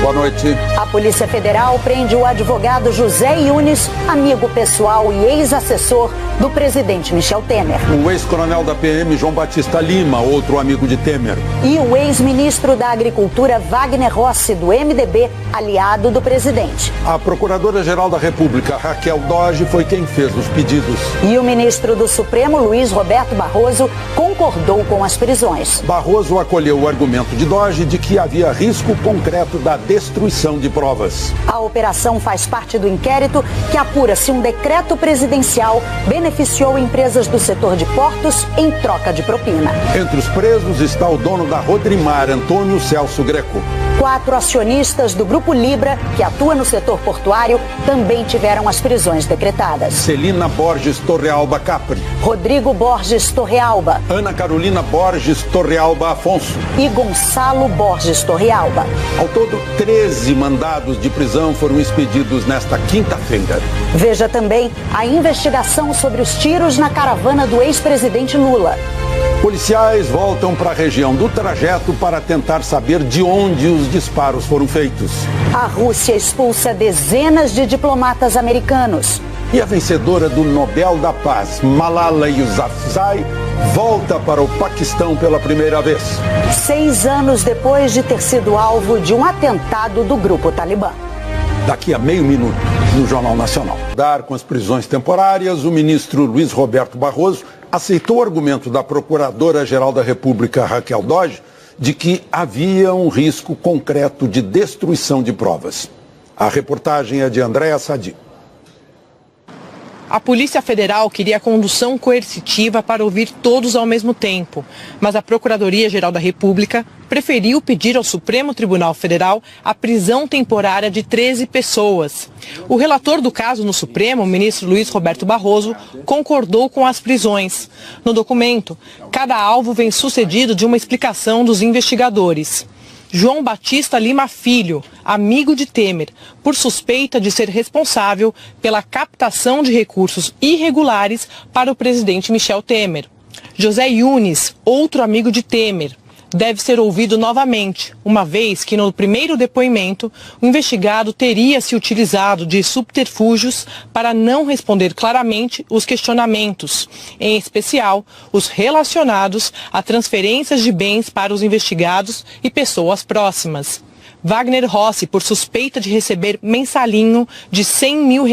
Boa noite. A Polícia Federal prende o advogado José Yunes, amigo pessoal e ex-assessor do presidente Michel Temer. O ex-coronel da PM, João Batista Lima, outro amigo de Temer. E o ex-ministro da Agricultura, Wagner Rossi, do MDB, aliado do presidente. A Procuradora-Geral da República, Raquel Dodge, foi quem fez os pedidos. E o ministro do Supremo, Luiz Roberto Barroso, concordou com as prisões. Barroso acolheu o argumento de Dodge de que havia risco concreto da destruição de provas. A operação faz parte do inquérito que apura se um decreto presidencial beneficiou empresas do setor de portos em troca de propina. Entre os presos está o dono da Rodrimar, Antônio Celso Greco. 4 acionistas do Grupo Libra, que atua no setor portuário, também tiveram as prisões decretadas. Celina Borges Torrealba Capri. Rodrigo Borges Torrealba. Ana Carolina Borges Torrealba Afonso. E Gonçalo Borges Torrealba. Ao todo, 13 mandados de prisão foram expedidos nesta quinta-feira. Veja também a investigação sobre os tiros na caravana do ex-presidente Lula. Policiais voltam para a região do trajeto para tentar saber de onde os disparos foram feitos. A Rússia expulsa dezenas de diplomatas americanos. E a vencedora do Nobel da Paz, Malala Yousafzai, volta para o Paquistão pela primeira vez. 6 anos depois de ter sido alvo de um atentado do grupo Talibã. Daqui a meio minuto, no Jornal Nacional. Dar com as prisões temporárias, o ministro Luiz Roberto Barroso aceitou o argumento da Procuradora-Geral da República, Raquel Dodge, de que havia um risco concreto de destruição de provas. A reportagem é de Andréa Sadi. A Polícia Federal queria a condução coercitiva para ouvir todos ao mesmo tempo, mas a Procuradoria-Geral da República preferiu pedir ao Supremo Tribunal Federal a prisão temporária de 13 pessoas. O relator do caso no Supremo, o ministro Luiz Roberto Barroso, concordou com as prisões. No documento, cada alvo vem sucedido de uma explicação dos investigadores. João Batista Lima Filho, amigo de Temer, por suspeita de ser responsável pela captação de recursos irregulares para o presidente Michel Temer. José Yunes, outro amigo de Temer, deve ser ouvido novamente, uma vez que no primeiro depoimento o investigado teria se utilizado de subterfúgios para não responder claramente os questionamentos, em especial os relacionados a transferências de bens para os investigados e pessoas próximas. Wagner Rossi, por suspeita de receber mensalinho de R$100 mil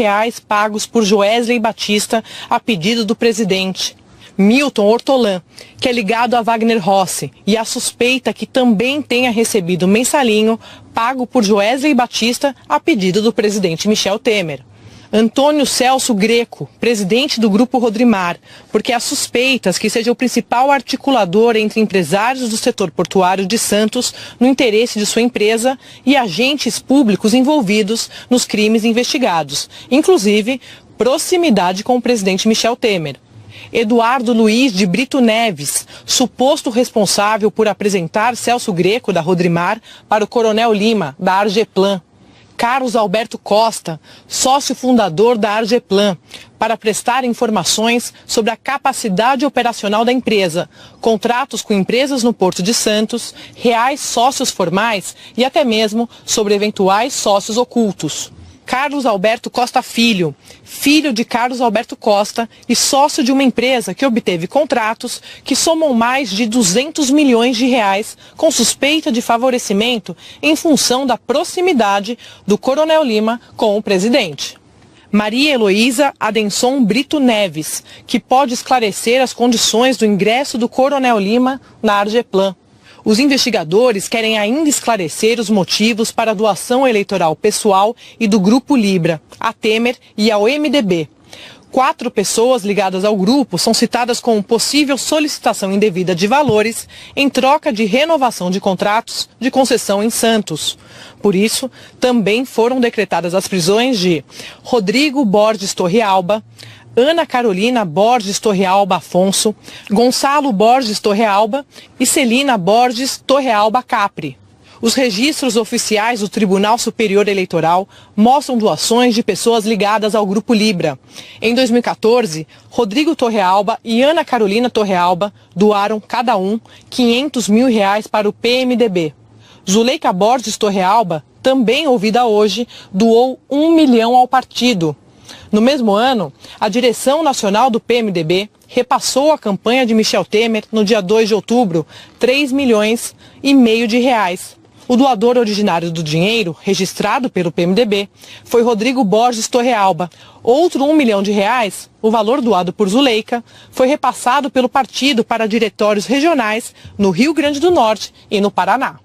pagos por Joesley Batista a pedido do presidente. Milton Ortolan, que é ligado a Wagner Rossi, e a suspeita que também tenha recebido mensalinho pago por Joesley Batista a pedido do presidente Michel Temer. Antônio Celso Greco, presidente do Grupo Rodrimar, porque há suspeitas que seja o principal articulador entre empresários do setor portuário de Santos no interesse de sua empresa e agentes públicos envolvidos nos crimes investigados, inclusive proximidade com o presidente Michel Temer. Eduardo Luiz de Brito Neves, suposto responsável por apresentar Celso Greco, da Rodrimar, para o Coronel Lima, da Argeplan. Carlos Alberto Costa, sócio fundador da Argeplan, para prestar informações sobre a capacidade operacional da empresa, contratos com empresas no Porto de Santos, reais sócios formais e até mesmo sobre eventuais sócios ocultos. Carlos Alberto Costa Filho, filho de Carlos Alberto Costa e sócio de uma empresa que obteve contratos que somam mais de R$200 milhões com suspeita de favorecimento em função da proximidade do Coronel Lima com o presidente. Maria Heloísa Adenson Brito Neves, que pode esclarecer as condições do ingresso do Coronel Lima na Argeplan. Os investigadores querem ainda esclarecer os motivos para a doação eleitoral pessoal e do Grupo Libra, a Temer e ao MDB. 4 pessoas ligadas ao grupo são citadas com possível solicitação indevida de valores em troca de renovação de contratos de concessão em Santos. Por isso, também foram decretadas as prisões de Rodrigo Borges Torrealba, Ana Carolina Borges Torrealba Afonso, Gonçalo Borges Torrealba e Celina Borges Torrealba Capri. Os registros oficiais do Tribunal Superior Eleitoral mostram doações de pessoas ligadas ao Grupo Libra. Em 2014, Rodrigo Torrealba e Ana Carolina Torrealba doaram cada um R$500 mil para o PMDB. Zuleika Borges Torrealba, também ouvida hoje, doou 1 milhão ao partido. No mesmo ano, a direção nacional do PMDB repassou à campanha de Michel Temer, no dia 2 de outubro, 3,5 milhões de reais. O doador originário do dinheiro, registrado pelo PMDB, foi Rodrigo Borges Torrealba. Outro 1 milhão de reais, o valor doado por Zuleika, foi repassado pelo partido para diretórios regionais no Rio Grande do Norte e no Paraná.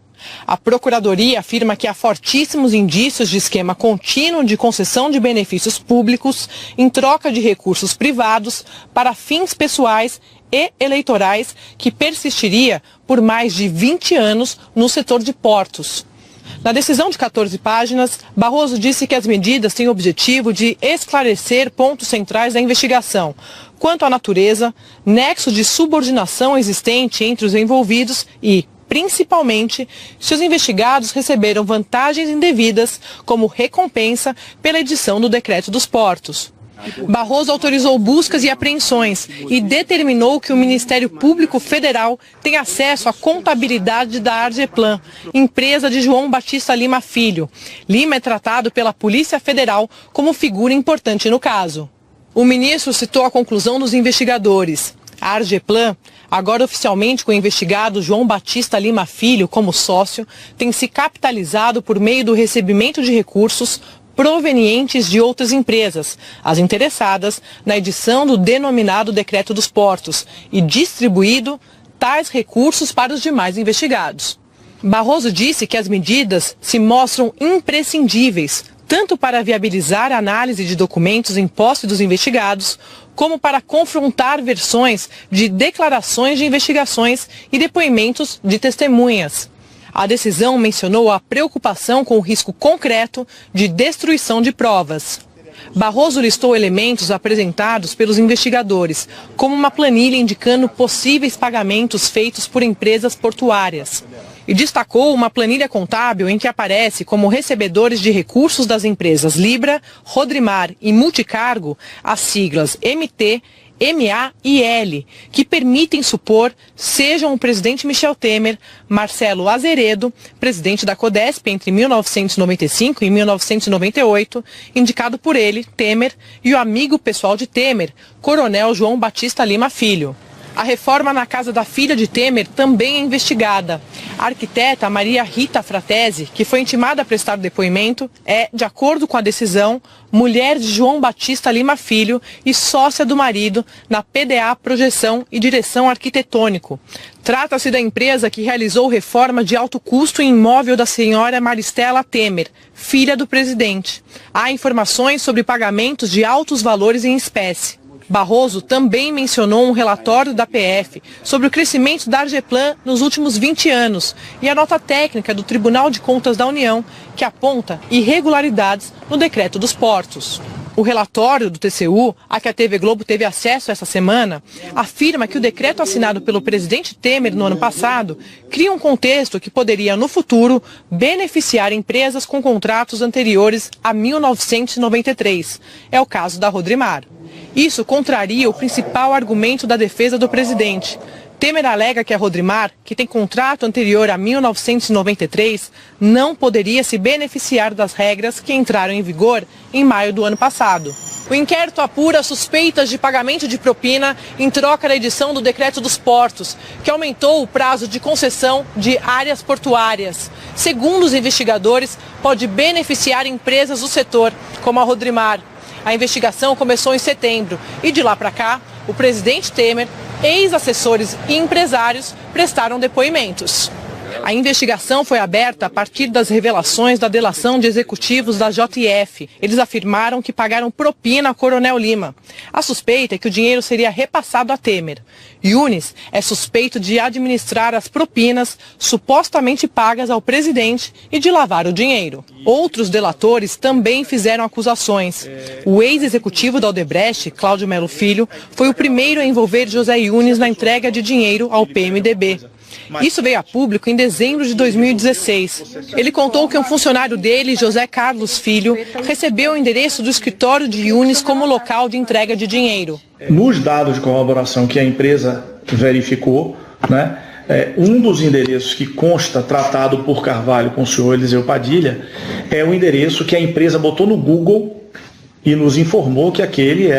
A Procuradoria afirma que há fortíssimos indícios de esquema contínuo de concessão de benefícios públicos em troca de recursos privados para fins pessoais e eleitorais que persistiria por mais de 20 anos no setor de portos. Na decisão de 14 páginas, Barroso disse que as medidas têm o objetivo de esclarecer pontos centrais da investigação, quanto à natureza, nexo de subordinação existente entre os envolvidos e, principalmente, se os investigados receberam vantagens indevidas como recompensa pela edição do Decreto dos Portos. Barroso autorizou buscas e apreensões e determinou que o Ministério Público Federal tenha acesso à contabilidade da Argeplan, empresa de João Batista Lima Filho. Lima é tratado pela Polícia Federal como figura importante no caso. O ministro citou a conclusão dos investigadores. A Argeplan, agora oficialmente com o investigado João Batista Lima Filho como sócio, tem se capitalizado por meio do recebimento de recursos provenientes de outras empresas, as interessadas na edição do denominado Decreto dos Portos, e distribuído tais recursos para os demais investigados. Barroso disse que as medidas se mostram imprescindíveis, tanto para viabilizar a análise de documentos em posse dos investigados, como para confrontar versões de declarações de investigações e depoimentos de testemunhas. A decisão mencionou a preocupação com o risco concreto de destruição de provas. Barroso listou elementos apresentados pelos investigadores, como uma planilha indicando possíveis pagamentos feitos por empresas portuárias. E destacou uma planilha contábil em que aparece como recebedores de recursos das empresas Libra, Rodrimar e Multicargo as siglas MT, MA e L, que permitem supor sejam o presidente Michel Temer, Marcelo Azeredo, presidente da Codesp entre 1995 e 1998, indicado por ele, Temer, e o amigo pessoal de Temer, Coronel João Batista Lima Filho. A reforma na casa da filha de Temer também é investigada. A arquiteta Maria Rita Fratesi, que foi intimada a prestar depoimento, é, de acordo com a decisão, mulher de João Batista Lima Filho e sócia do marido na PDA Projeção e Direção Arquitetônico. Trata-se da empresa que realizou reforma de alto custo em imóvel da senhora Maristela Temer, filha do presidente. Há informações sobre pagamentos de altos valores em espécie. Barroso também mencionou um relatório da PF sobre o crescimento da Argeplan nos últimos 20 anos e a nota técnica do Tribunal de Contas da União, que aponta irregularidades no Decreto dos Portos. O relatório do TCU, a que a TV Globo teve acesso essa semana, afirma que o decreto assinado pelo presidente Temer no ano passado cria um contexto que poderia, no futuro, beneficiar empresas com contratos anteriores a 1993. É o caso da Rodrimar. Isso contraria o principal argumento da defesa do presidente. Temer alega que a Rodrimar, que tem contrato anterior a 1993, não poderia se beneficiar das regras que entraram em vigor em maio do ano passado. O inquérito apura suspeitas de pagamento de propina em troca da edição do Decreto dos Portos, que aumentou o prazo de concessão de áreas portuárias. Segundo os investigadores, pode beneficiar empresas do setor, como a Rodrimar. A investigação começou em setembro e de lá para cá, o presidente Temer, ex-assessores e empresários prestaram depoimentos. A investigação foi aberta a partir das revelações da delação de executivos da JF. Eles afirmaram que pagaram propina a Coronel Lima. A suspeita é que o dinheiro seria repassado a Temer. Yunis é suspeito de administrar as propinas supostamente pagas ao presidente e de lavar o dinheiro. Outros delatores também fizeram acusações. O ex-executivo da Odebrecht, Cláudio Melo Filho, foi o primeiro a envolver José Yunis na entrega de dinheiro ao PMDB. Isso veio a público em dezembro de 2016. Ele contou que um funcionário dele, José Carlos Filho, recebeu o endereço do escritório de Yunis como local de entrega de dinheiro. Nos dados de corroboração que a empresa verificou, Um dos endereços que consta tratado por Carvalho com o senhor Eliseu Padilha é o endereço que a empresa botou no Google e nos informou que aquele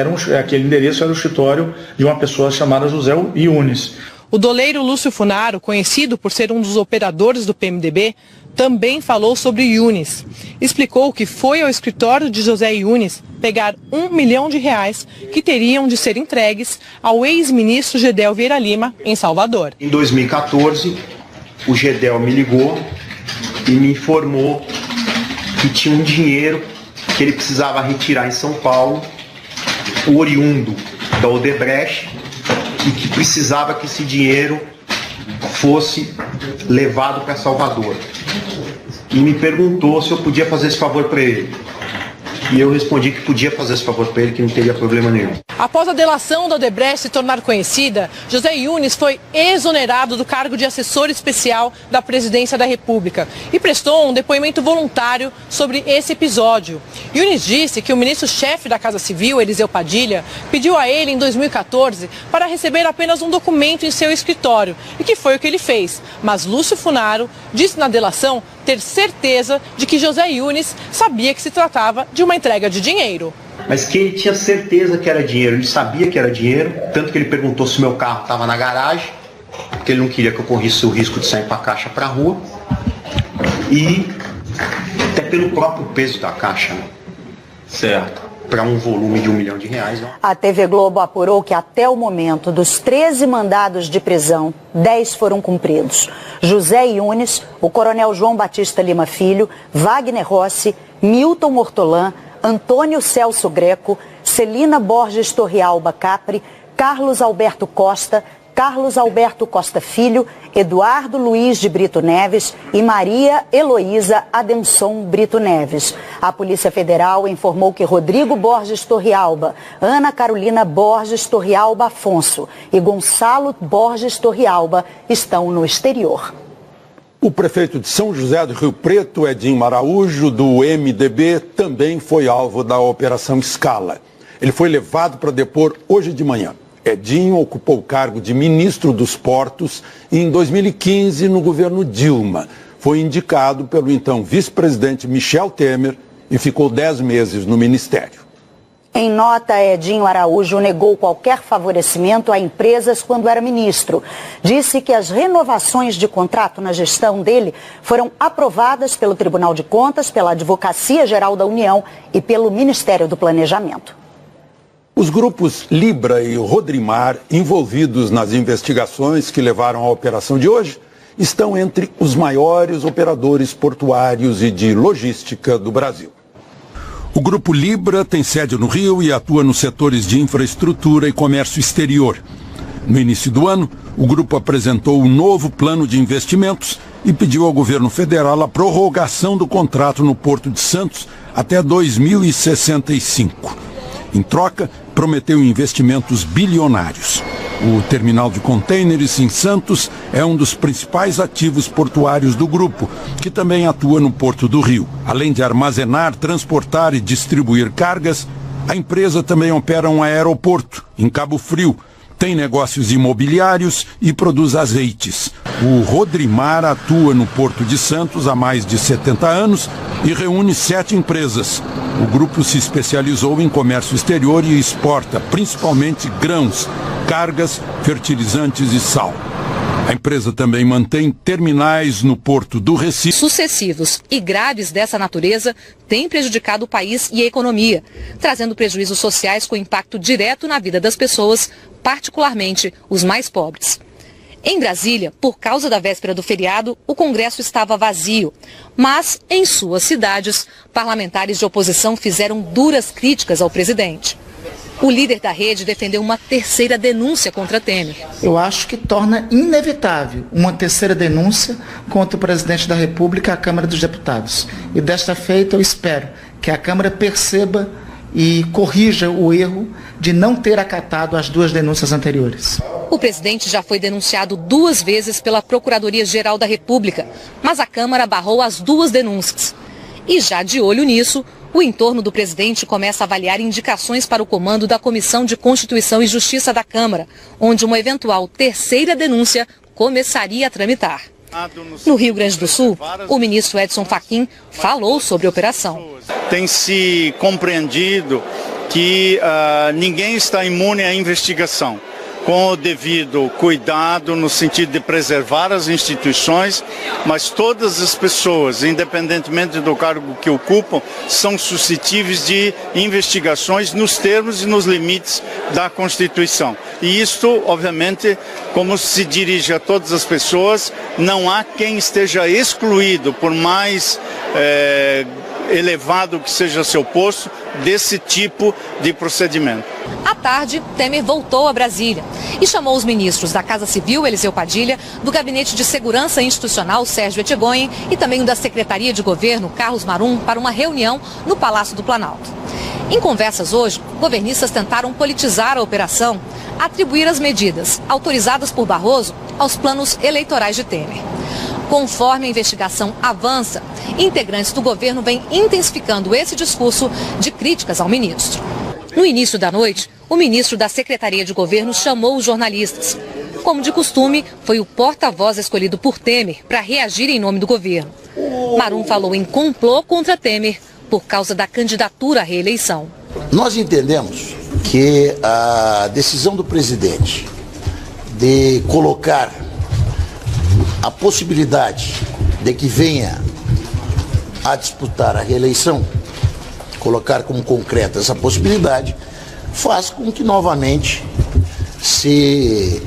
endereço era o escritório de uma pessoa chamada José Yunes. O doleiro Lúcio Funaro, conhecido por ser um dos operadores do PMDB, também falou sobre Yunes. Explicou que foi ao escritório de José Yunes pegar R$1 milhão que teriam de ser entregues ao ex-ministro Gedel Vieira Lima, em Salvador. Em 2014, o Gedel me ligou e me informou que tinha um dinheiro que ele precisava retirar em São Paulo, oriundo da Odebrecht, e que precisava que esse dinheiro fosse levado para Salvador. E me perguntou se eu podia fazer esse favor para ele. E eu respondi que podia fazer esse favor para ele, que não teria problema nenhum. Após a delação da Odebrecht se tornar conhecida, José Yunes foi exonerado do cargo de assessor especial da Presidência da República e prestou um depoimento voluntário sobre esse episódio. Yunes disse que o ministro-chefe da Casa Civil, Eliseu Padilha, pediu a ele em 2014 para receber apenas um documento em seu escritório, e que foi o que ele fez. Mas Lúcio Funaro disse na delação ter certeza de que José Yunes sabia que se tratava de uma entrega de dinheiro. Mas que ele tinha certeza que era dinheiro, ele sabia que era dinheiro, tanto que ele perguntou se meu carro estava na garagem, porque ele não queria que eu corresse o risco de sair para a caixa para a rua, e até pelo próprio peso da caixa, né? Certo. Para um volume de R$1 milhão. Né? A TV Globo apurou que até o momento dos 13 mandados de prisão, 10 foram cumpridos. José Yunes, o coronel João Batista Lima Filho, Wagner Rossi, Milton Mortolã, Antônio Celso Greco, Celina Borges Torrealba Capri, Carlos Alberto Costa, Carlos Alberto Costa Filho, Eduardo Luiz de Brito Neves e Maria Heloísa Adenson Brito Neves. A Polícia Federal informou que Rodrigo Borges Torrealba, Ana Carolina Borges Torrealba Afonso e Gonçalo Borges Torrealba estão no exterior. O prefeito de São José do Rio Preto, Edinho Araújo, do MDB, também foi alvo da Operação Scala. Ele foi levado para depor hoje de manhã. Edinho ocupou o cargo de ministro dos Portos e, em 2015, no governo Dilma. Foi indicado pelo então vice-presidente Michel Temer e ficou 10 meses no ministério. Em nota, Edinho Araújo negou qualquer favorecimento a empresas quando era ministro. Disse que as renovações de contrato na gestão dele foram aprovadas pelo Tribunal de Contas, pela Advocacia Geral da União e pelo Ministério do Planejamento. Os grupos Libra e Rodrimar, envolvidos nas investigações que levaram à operação de hoje, estão entre os maiores operadores portuários e de logística do Brasil. O Grupo Libra tem sede no Rio e atua nos setores de infraestrutura e comércio exterior. No início do ano, o grupo apresentou um novo plano de investimentos e pediu ao governo federal a prorrogação do contrato no Porto de Santos até 2065. Em troca, prometeu investimentos bilionários. O terminal de contêineres em Santos é um dos principais ativos portuários do grupo, que também atua no Porto do Rio. Além de armazenar, transportar e distribuir cargas, a empresa também opera um aeroporto em Cabo Frio, tem negócios imobiliários e produz azeites. O Rodrimar atua no Porto de Santos há mais de 70 anos e reúne 7 empresas. O grupo se especializou em comércio exterior e exporta principalmente grãos, cargas, fertilizantes e sal. A empresa também mantém terminais no Porto do Recife. Sucessivos e graves dessa natureza têm prejudicado o país e a economia, trazendo prejuízos sociais com impacto direto na vida das pessoas, particularmente os mais pobres. Em Brasília, por causa da véspera do feriado, o Congresso estava vazio. Mas, em suas cidades, parlamentares de oposição fizeram duras críticas ao presidente. O líder da rede defendeu uma terceira denúncia contra Temer. Eu acho que torna inevitável uma terceira denúncia contra o presidente da República à Câmara dos Deputados. E desta feita eu espero que a Câmara perceba e corrija o erro de não ter acatado as 2 denúncias anteriores. O presidente já foi denunciado 2 vezes pela Procuradoria-Geral da República, mas a Câmara barrou as 2 denúncias. E já de olho nisso, o entorno do presidente começa a avaliar indicações para o comando da Comissão de Constituição e Justiça da Câmara, onde uma eventual terceira denúncia começaria a tramitar. No Rio Grande do Sul, o ministro Edson Fachin falou sobre a operação. Tem se compreendido que ninguém está imune à investigação, com o devido cuidado no sentido de preservar as instituições, mas todas as pessoas, independentemente do cargo que ocupam, são suscetíveis de investigações nos termos e nos limites da Constituição. E isto, obviamente, como se dirige a todas as pessoas, não há quem esteja excluído, por mais elevado que seja seu posto, desse tipo de procedimento. À tarde, Temer voltou a Brasília e chamou os ministros da Casa Civil, Eliseu Padilha, do Gabinete de Segurança Institucional, Sérgio Etchegoyen, e também da Secretaria de Governo, Carlos Marum, para uma reunião no Palácio do Planalto. Em conversas hoje, governistas tentaram politizar a operação, atribuir as medidas autorizadas por Barroso aos planos eleitorais de Temer. Conforme a investigação avança, integrantes do governo vêm intensificando esse discurso de críticas ao ministro. No início da noite, o ministro da Secretaria de Governo chamou os jornalistas. Como de costume, foi o porta-voz escolhido por Temer para reagir em nome do governo. Marum falou em complô contra Temer por causa da candidatura à reeleição. Nós entendemos que a decisão do presidente de colocar a possibilidade de que venha a disputar a reeleição, colocar como concreta essa possibilidade, faz com que novamente se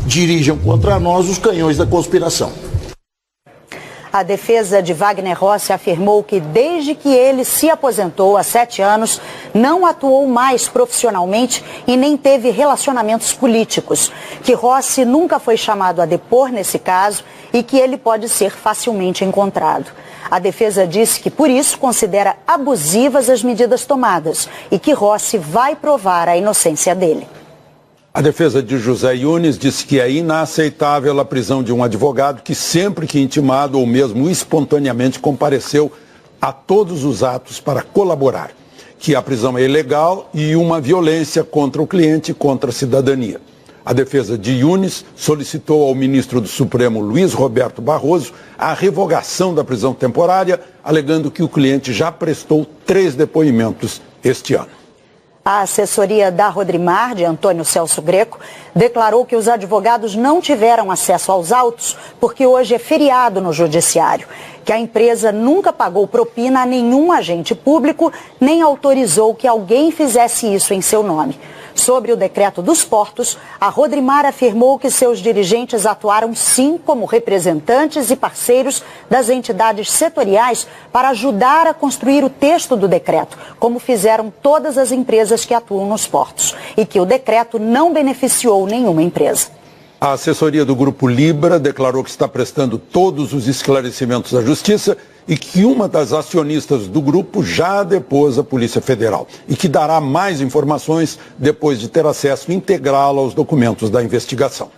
dirijam contra nós os canhões da conspiração. A defesa de Wagner Rossi afirmou que desde que ele se aposentou há 7 anos, não atuou mais profissionalmente e nem teve relacionamentos políticos. Que Rossi nunca foi chamado a depor nesse caso e que ele pode ser facilmente encontrado. A defesa disse que, por isso, considera abusivas as medidas tomadas e que Rossi vai provar a inocência dele. A defesa de José Yunes disse que é inaceitável a prisão de um advogado que sempre que intimado ou mesmo espontaneamente compareceu a todos os atos para colaborar, que a prisão é ilegal e uma violência contra o cliente e contra a cidadania. A defesa de Yunes solicitou ao ministro do Supremo, Luiz Roberto Barroso, a revogação da prisão temporária, alegando que o cliente já prestou 3 depoimentos este ano. A assessoria da Rodrimar, de Antônio Celso Greco, declarou que os advogados não tiveram acesso aos autos porque hoje é feriado no judiciário, que a empresa nunca pagou propina a nenhum agente público, nem autorizou que alguém fizesse isso em seu nome. Sobre o decreto dos portos, a Rodrimar afirmou que seus dirigentes atuaram sim como representantes e parceiros das entidades setoriais para ajudar a construir o texto do decreto, como fizeram todas as empresas que atuam nos portos, e que o decreto não beneficiou nenhuma empresa. A assessoria do Grupo Libra declarou que está prestando todos os esclarecimentos à Justiça e que uma das acionistas do grupo já depôs a Polícia Federal e que dará mais informações depois de ter acesso integral aos documentos da investigação.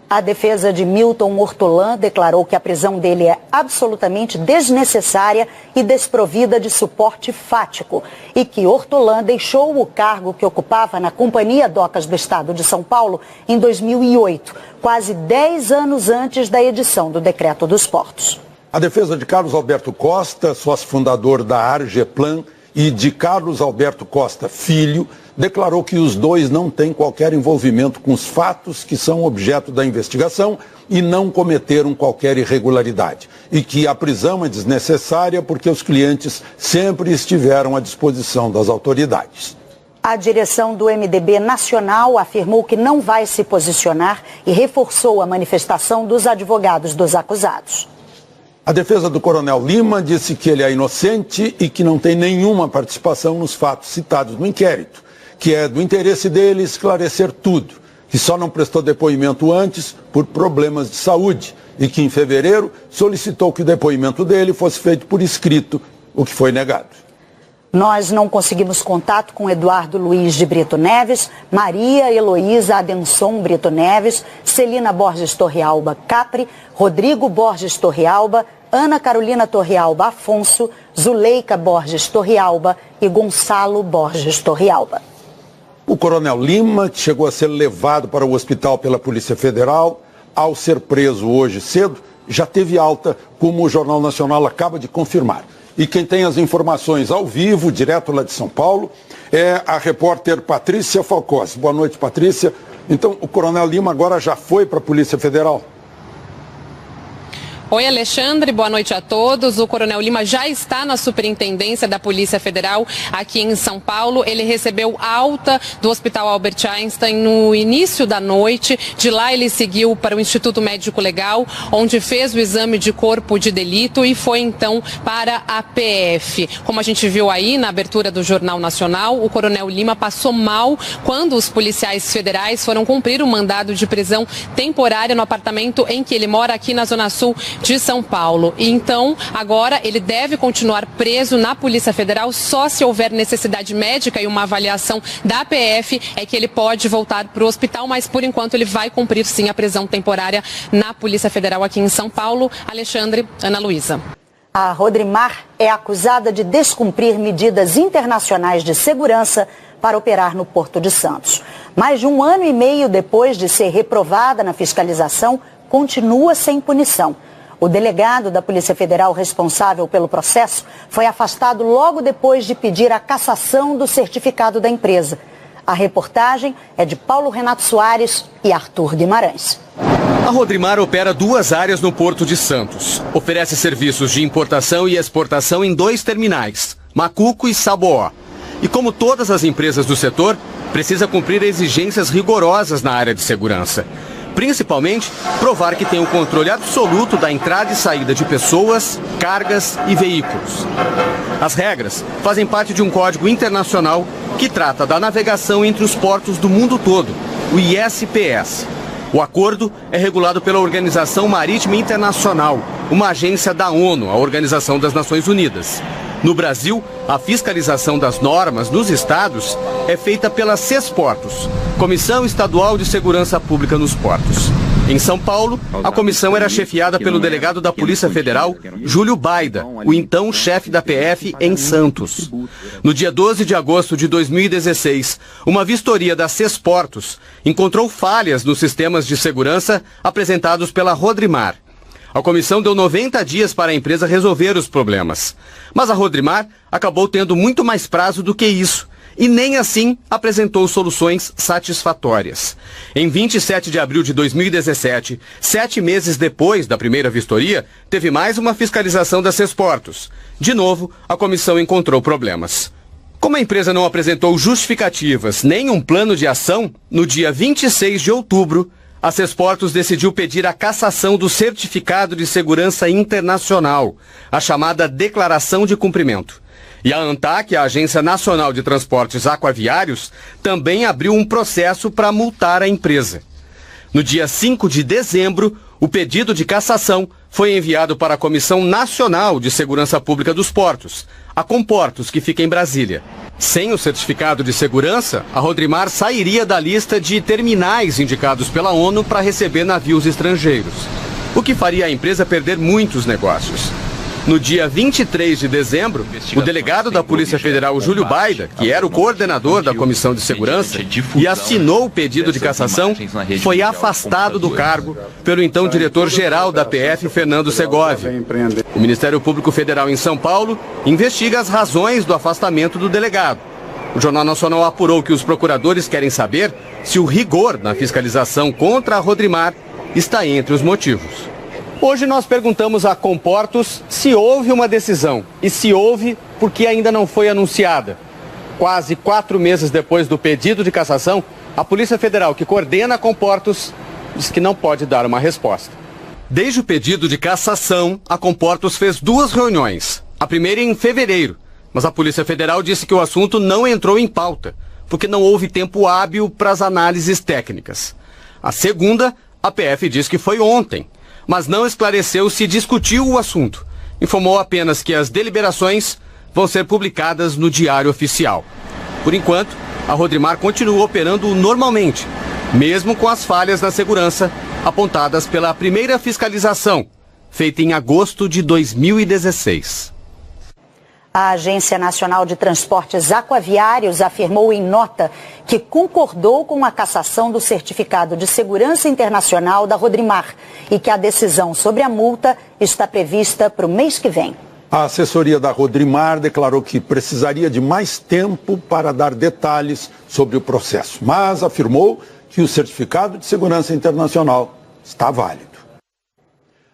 A defesa de Milton Ortolan declarou que a prisão dele é absolutamente desnecessária e desprovida de suporte fático e que Ortolan deixou o cargo que ocupava na Companhia Docas do Estado de São Paulo em 2008, quase 10 anos antes da edição do Decreto dos Portos. A defesa de Carlos Alberto Costa, sócio fundador da Argeplan, e de Carlos Alberto Costa Filho, declarou que os dois não têm qualquer envolvimento com os fatos que são objeto da investigação e não cometeram qualquer irregularidade. E que a prisão é desnecessária porque os clientes sempre estiveram à disposição das autoridades. A direção do MDB Nacional afirmou que não vai se posicionar e reforçou a manifestação dos advogados dos acusados. A defesa do Coronel Lima disse que ele é inocente e que não tem nenhuma participação nos fatos citados no inquérito, que é do interesse dele esclarecer tudo, que só não prestou depoimento antes por problemas de saúde e que em fevereiro solicitou que o depoimento dele fosse feito por escrito, o que foi negado. Nós não conseguimos contato com Eduardo Luiz de Brito Neves, Maria Heloísa Adenson Brito Neves, Celina Borges Torrealba Capri, Rodrigo Borges Torrealba, Ana Carolina Torrealba Afonso, Zuleika Borges Torrealba e Gonçalo Borges Torrealba. O Coronel Lima, que chegou a ser levado para o hospital pela Polícia Federal, ao ser preso hoje cedo, já teve alta, como o Jornal Nacional acaba de confirmar. E quem tem as informações ao vivo, direto lá de São Paulo, é a repórter Patrícia Falcós. Boa noite, Patrícia. Então, o Coronel Lima agora já foi para a Polícia Federal? Oi, Alexandre, boa noite a todos. O Coronel Lima já está na Superintendência da Polícia Federal aqui em São Paulo. Ele recebeu alta do Hospital Albert Einstein no início da noite. De lá ele seguiu para o Instituto Médico Legal, onde fez o exame de corpo de delito e foi então para a PF. Como a gente viu aí na abertura do Jornal Nacional, o Coronel Lima passou mal quando os policiais federais foram cumprir o mandado de prisão temporária no apartamento em que ele mora aqui na Zona Sul de São Paulo. E então, agora ele deve continuar preso na Polícia Federal. Só se houver necessidade médica e uma avaliação da PF é que ele pode voltar para o hospital, mas por enquanto ele vai cumprir sim a prisão temporária na Polícia Federal aqui em São Paulo. Alexandre, Ana Luísa. A Rodrimar é acusada de descumprir medidas internacionais de segurança para operar no Porto de Santos. Mais de 1 ano e meio depois de ser reprovada na fiscalização, continua sem punição. O delegado da Polícia Federal responsável pelo processo foi afastado logo depois de pedir a cassação do certificado da empresa. A reportagem é de Paulo Renato Soares e Arthur Guimarães. A Rodrimar opera 2 áreas no Porto de Santos. Oferece serviços de importação e exportação em 2 terminais, Macuco e Saboó. E como todas as empresas do setor, precisa cumprir exigências rigorosas na área de segurança. Principalmente, provar que tem o controle absoluto da entrada e saída de pessoas, cargas e veículos. As regras fazem parte de um código internacional que trata da navegação entre os portos do mundo todo, o ISPS. O acordo é regulado pela Organização Marítima Internacional, uma agência da ONU, a Organização das Nações Unidas. No Brasil, a fiscalização das normas nos estados é feita pela Sesportos, Comissão Estadual de Segurança Pública nos Portos. Em São Paulo, a comissão era chefiada pelo delegado da Polícia Federal, Júlio Baida, o então chefe da PF em Santos. No dia 12 de agosto de 2016, uma vistoria da Sesportos encontrou falhas nos sistemas de segurança apresentados pela Rodrimar. A comissão deu 90 dias para a empresa resolver os problemas. Mas a Rodrimar acabou tendo muito mais prazo do que isso. E nem assim apresentou soluções satisfatórias. Em 27 de abril de 2017, 7 meses depois da primeira vistoria, teve mais uma fiscalização da Sesportos. De novo, a comissão encontrou problemas. Como a empresa não apresentou justificativas nem um plano de ação, no dia 26 de outubro, a Sesportos decidiu pedir a cassação do Certificado de Segurança Internacional, a chamada Declaração de Cumprimento. E a ANTAC, a Agência Nacional de Transportes Aquaviários, também abriu um processo para multar a empresa. No dia 5 de dezembro, o pedido de cassação foi enviado para a Comissão Nacional de Segurança Pública dos Portos, a Comportos, que fica em Brasília. Sem o certificado de segurança, a Rodrimar sairia da lista de terminais indicados pela ONU para receber navios estrangeiros, o que faria a empresa perder muitos negócios. No dia 23 de dezembro, o delegado da Polícia Federal, Júlio Baida, que era o coordenador da Comissão de Segurança e assinou o pedido de cassação, foi afastado do cargo pelo então diretor-geral da PF, Fernando Segovia. O Ministério Público Federal em São Paulo investiga as razões do afastamento do delegado. O Jornal Nacional apurou que os procuradores querem saber se o rigor na fiscalização contra a Rodrimar está entre os motivos. Hoje nós perguntamos a Comportos se houve uma decisão e se houve porque ainda não foi anunciada. Quase 4 meses depois do pedido de cassação, a Polícia Federal, que coordena a Comportos, diz que não pode dar uma resposta. Desde o pedido de cassação, a Comportos fez 2 reuniões. A primeira em fevereiro, mas a Polícia Federal disse que o assunto não entrou em pauta, porque não houve tempo hábil para as análises técnicas. A segunda, a PF diz que foi ontem, mas não esclareceu se discutiu o assunto. Informou apenas que as deliberações vão ser publicadas no Diário Oficial. Por enquanto, a Rodrimar continua operando normalmente, mesmo com as falhas na segurança apontadas pela primeira fiscalização, feita em agosto de 2016. A Agência Nacional de Transportes Aquaviários afirmou em nota que concordou com a cassação do certificado de segurança internacional da Rodrimar e que a decisão sobre a multa está prevista para o mês que vem. A assessoria da Rodrimar declarou que precisaria de mais tempo para dar detalhes sobre o processo, mas afirmou que o certificado de segurança internacional está válido.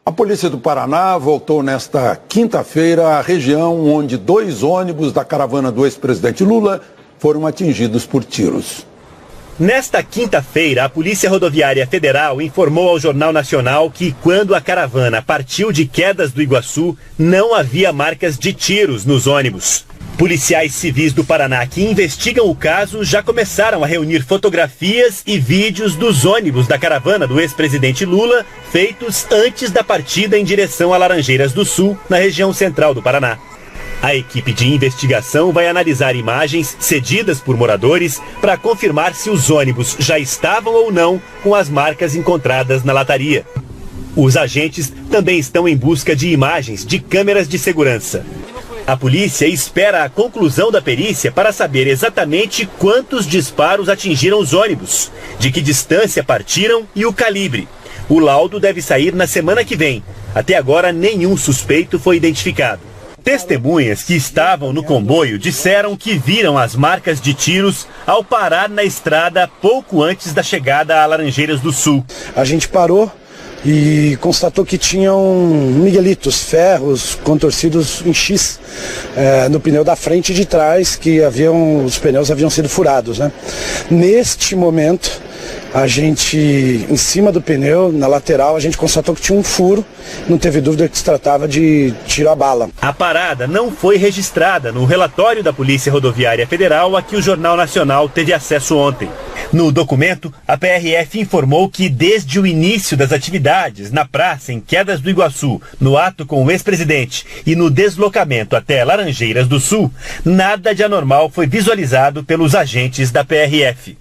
A Polícia do Paraná voltou nesta quinta-feira à região onde 2 ônibus da caravana do ex-presidente Lula foram atingidos por tiros. Nesta quinta-feira, a Polícia Rodoviária Federal informou ao Jornal Nacional que, quando a caravana partiu de Quedas do Iguaçu, não havia marcas de tiros nos ônibus. Policiais civis do Paraná que investigam o caso já começaram a reunir fotografias e vídeos dos ônibus da caravana do ex-presidente Lula, feitos antes da partida em direção a Laranjeiras do Sul, na região central do Paraná. A equipe de investigação vai analisar imagens cedidas por moradores para confirmar se os ônibus já estavam ou não com as marcas encontradas na lataria. Os agentes também estão em busca de imagens de câmeras de segurança. A polícia espera a conclusão da perícia para saber exatamente quantos disparos atingiram os ônibus, de que distância partiram e o calibre. O laudo deve sair na semana que vem. Até agora, nenhum suspeito foi identificado. Testemunhas que estavam no comboio disseram que viram as marcas de tiros ao parar na estrada pouco antes da chegada a Laranjeiras do Sul. A gente parou e constatou que tinham miguelitos, ferros contorcidos em X no pneu da frente e de trás, que os pneus haviam sido furados, né? Neste momento, a gente, em cima do pneu, na lateral, a gente constatou que tinha um furo, não teve dúvida que se tratava de tiro a bala. A parada não foi registrada no relatório da Polícia Rodoviária Federal a que o Jornal Nacional teve acesso ontem. No documento, a PRF informou que desde o início das atividades na praça em Quedas do Iguaçu, no ato com o ex-presidente e no deslocamento até Laranjeiras do Sul, nada de anormal foi visualizado pelos agentes da PRF.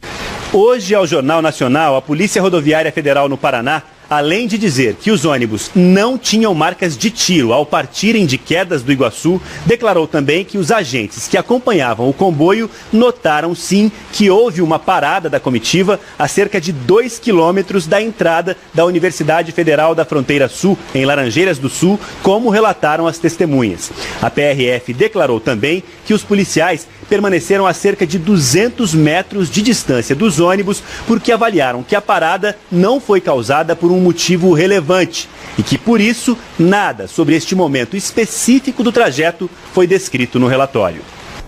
Hoje, ao Jornal Nacional, a Polícia Rodoviária Federal no Paraná, além de dizer que os ônibus não tinham marcas de tiro ao partirem de Quedas do Iguaçu, declarou também que os agentes que acompanhavam o comboio notaram sim que houve uma parada da comitiva a cerca de 2 quilômetros da entrada da Universidade Federal da Fronteira Sul, em Laranjeiras do Sul, como relataram as testemunhas. A PRF declarou também que os policiais permaneceram a cerca de 200 metros de distância dos ônibus porque avaliaram que a parada não foi causada por um motivo relevante e que, por isso, nada sobre este momento específico do trajeto foi descrito no relatório.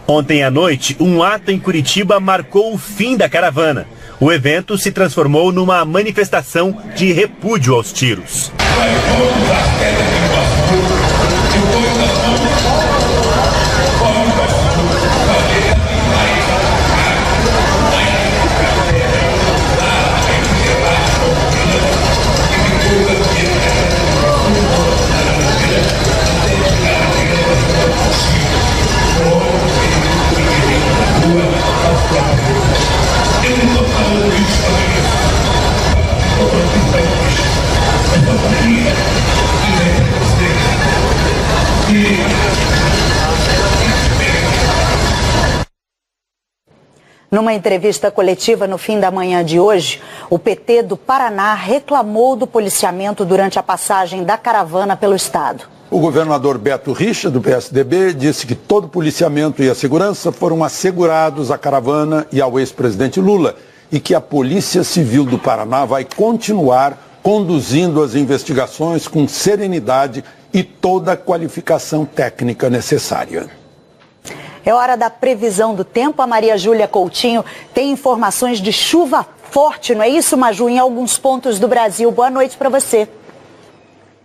Ontem à noite, um ato em Curitiba marcou o fim da caravana. O evento se transformou numa manifestação de repúdio aos tiros. Numa entrevista coletiva no fim da manhã de hoje, o PT do Paraná reclamou do policiamento durante a passagem da caravana pelo estado. O governador Beto Richa, do PSDB, disse que todo o policiamento e a segurança foram assegurados à caravana e ao ex-presidente Lula e que a Polícia Civil do Paraná vai continuar conduzindo as investigações com serenidade e toda a qualificação técnica necessária. É hora da previsão do tempo. A Maria Júlia Coutinho tem informações de chuva forte, não é isso, Maju? Em alguns pontos do Brasil. Boa noite para você.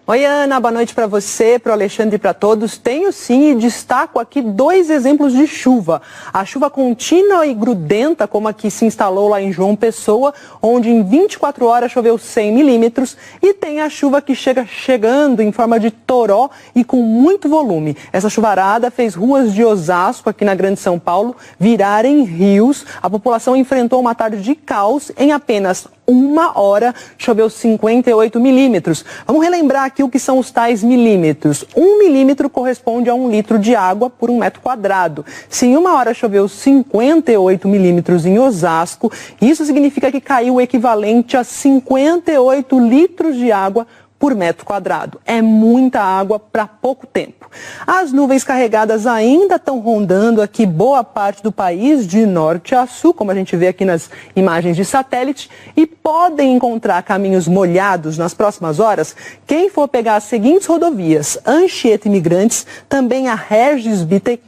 Oi, Ana, boa noite para você, para o Alexandre e para todos. Tenho sim e destaco aqui 2 exemplos de chuva. A chuva contínua e grudenta, como a que se instalou lá em João Pessoa, onde em 24 horas choveu 100 milímetros. E tem a chuva que chegando em forma de toró e com muito volume. Essa chuvarada fez ruas de Osasco, aqui na Grande São Paulo, virarem rios. A população enfrentou uma tarde de caos em apenas 1 hora choveu 58 milímetros. Vamos relembrar aqui o que são os tais milímetros. 1 milímetro corresponde a 1 litro de água por 1 metro quadrado. Se em 1 hora choveu 58 milímetros em Osasco, isso significa que caiu o equivalente a 58 litros de água por metro quadrado. É muita água para pouco tempo. As nuvens carregadas ainda estão rondando aqui boa parte do país, de norte a sul, como a gente vê aqui nas imagens de satélite, e podem encontrar caminhos molhados nas próximas horas quem for pegar as seguintes rodovias: Anchieta Imigrantes, também a Regis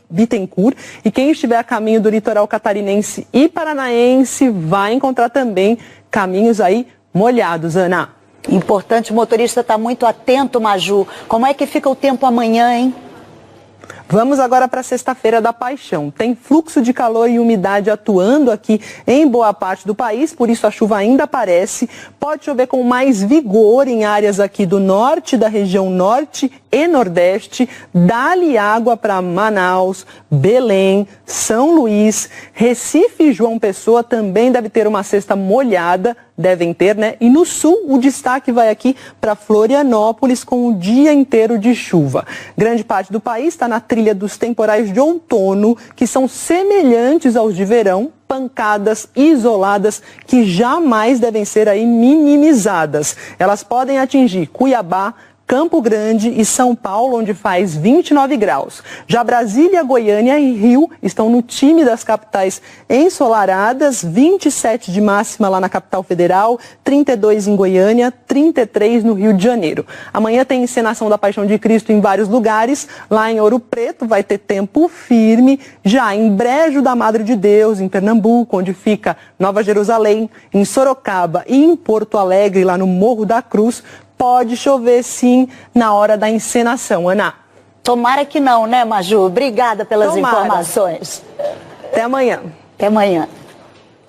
Bittencourt, e quem estiver a caminho do litoral catarinense e paranaense vai encontrar também caminhos aí molhados, Ana. Importante o motorista estar muito atento, Maju. Como é que fica o tempo amanhã, hein? Vamos agora para sexta-feira da paixão. Tem fluxo de calor e umidade atuando aqui em boa parte do país, por isso a chuva ainda aparece. Pode chover com mais vigor em áreas aqui do norte, da região norte e nordeste. Dá-lhe água para Manaus, Belém, São Luís, Recife e João Pessoa também deve ter uma sexta molhada. Devem ter, né? E no sul, o destaque vai aqui para Florianópolis com o dia inteiro de chuva. Grande parte do país está na trilha dos temporais de outono, que são semelhantes aos de verão, pancadas isoladas que jamais devem ser aí minimizadas. Elas podem atingir Cuiabá, Campo Grande e São Paulo, onde faz 29 graus. Já Brasília, Goiânia e Rio estão no time das capitais ensolaradas, 27 de máxima lá na capital federal, 32 em Goiânia, 33 no Rio de Janeiro. Amanhã tem encenação da Paixão de Cristo em vários lugares. Lá em Ouro Preto vai ter tempo firme. Já em Brejo da Madre de Deus, em Pernambuco, onde fica Nova Jerusalém, em Sorocaba e em Porto Alegre, lá no Morro da Cruz, pode chover sim na hora da encenação, Ana. Tomara que não, né, Maju? Obrigada pelas informações. Até amanhã. Até amanhã.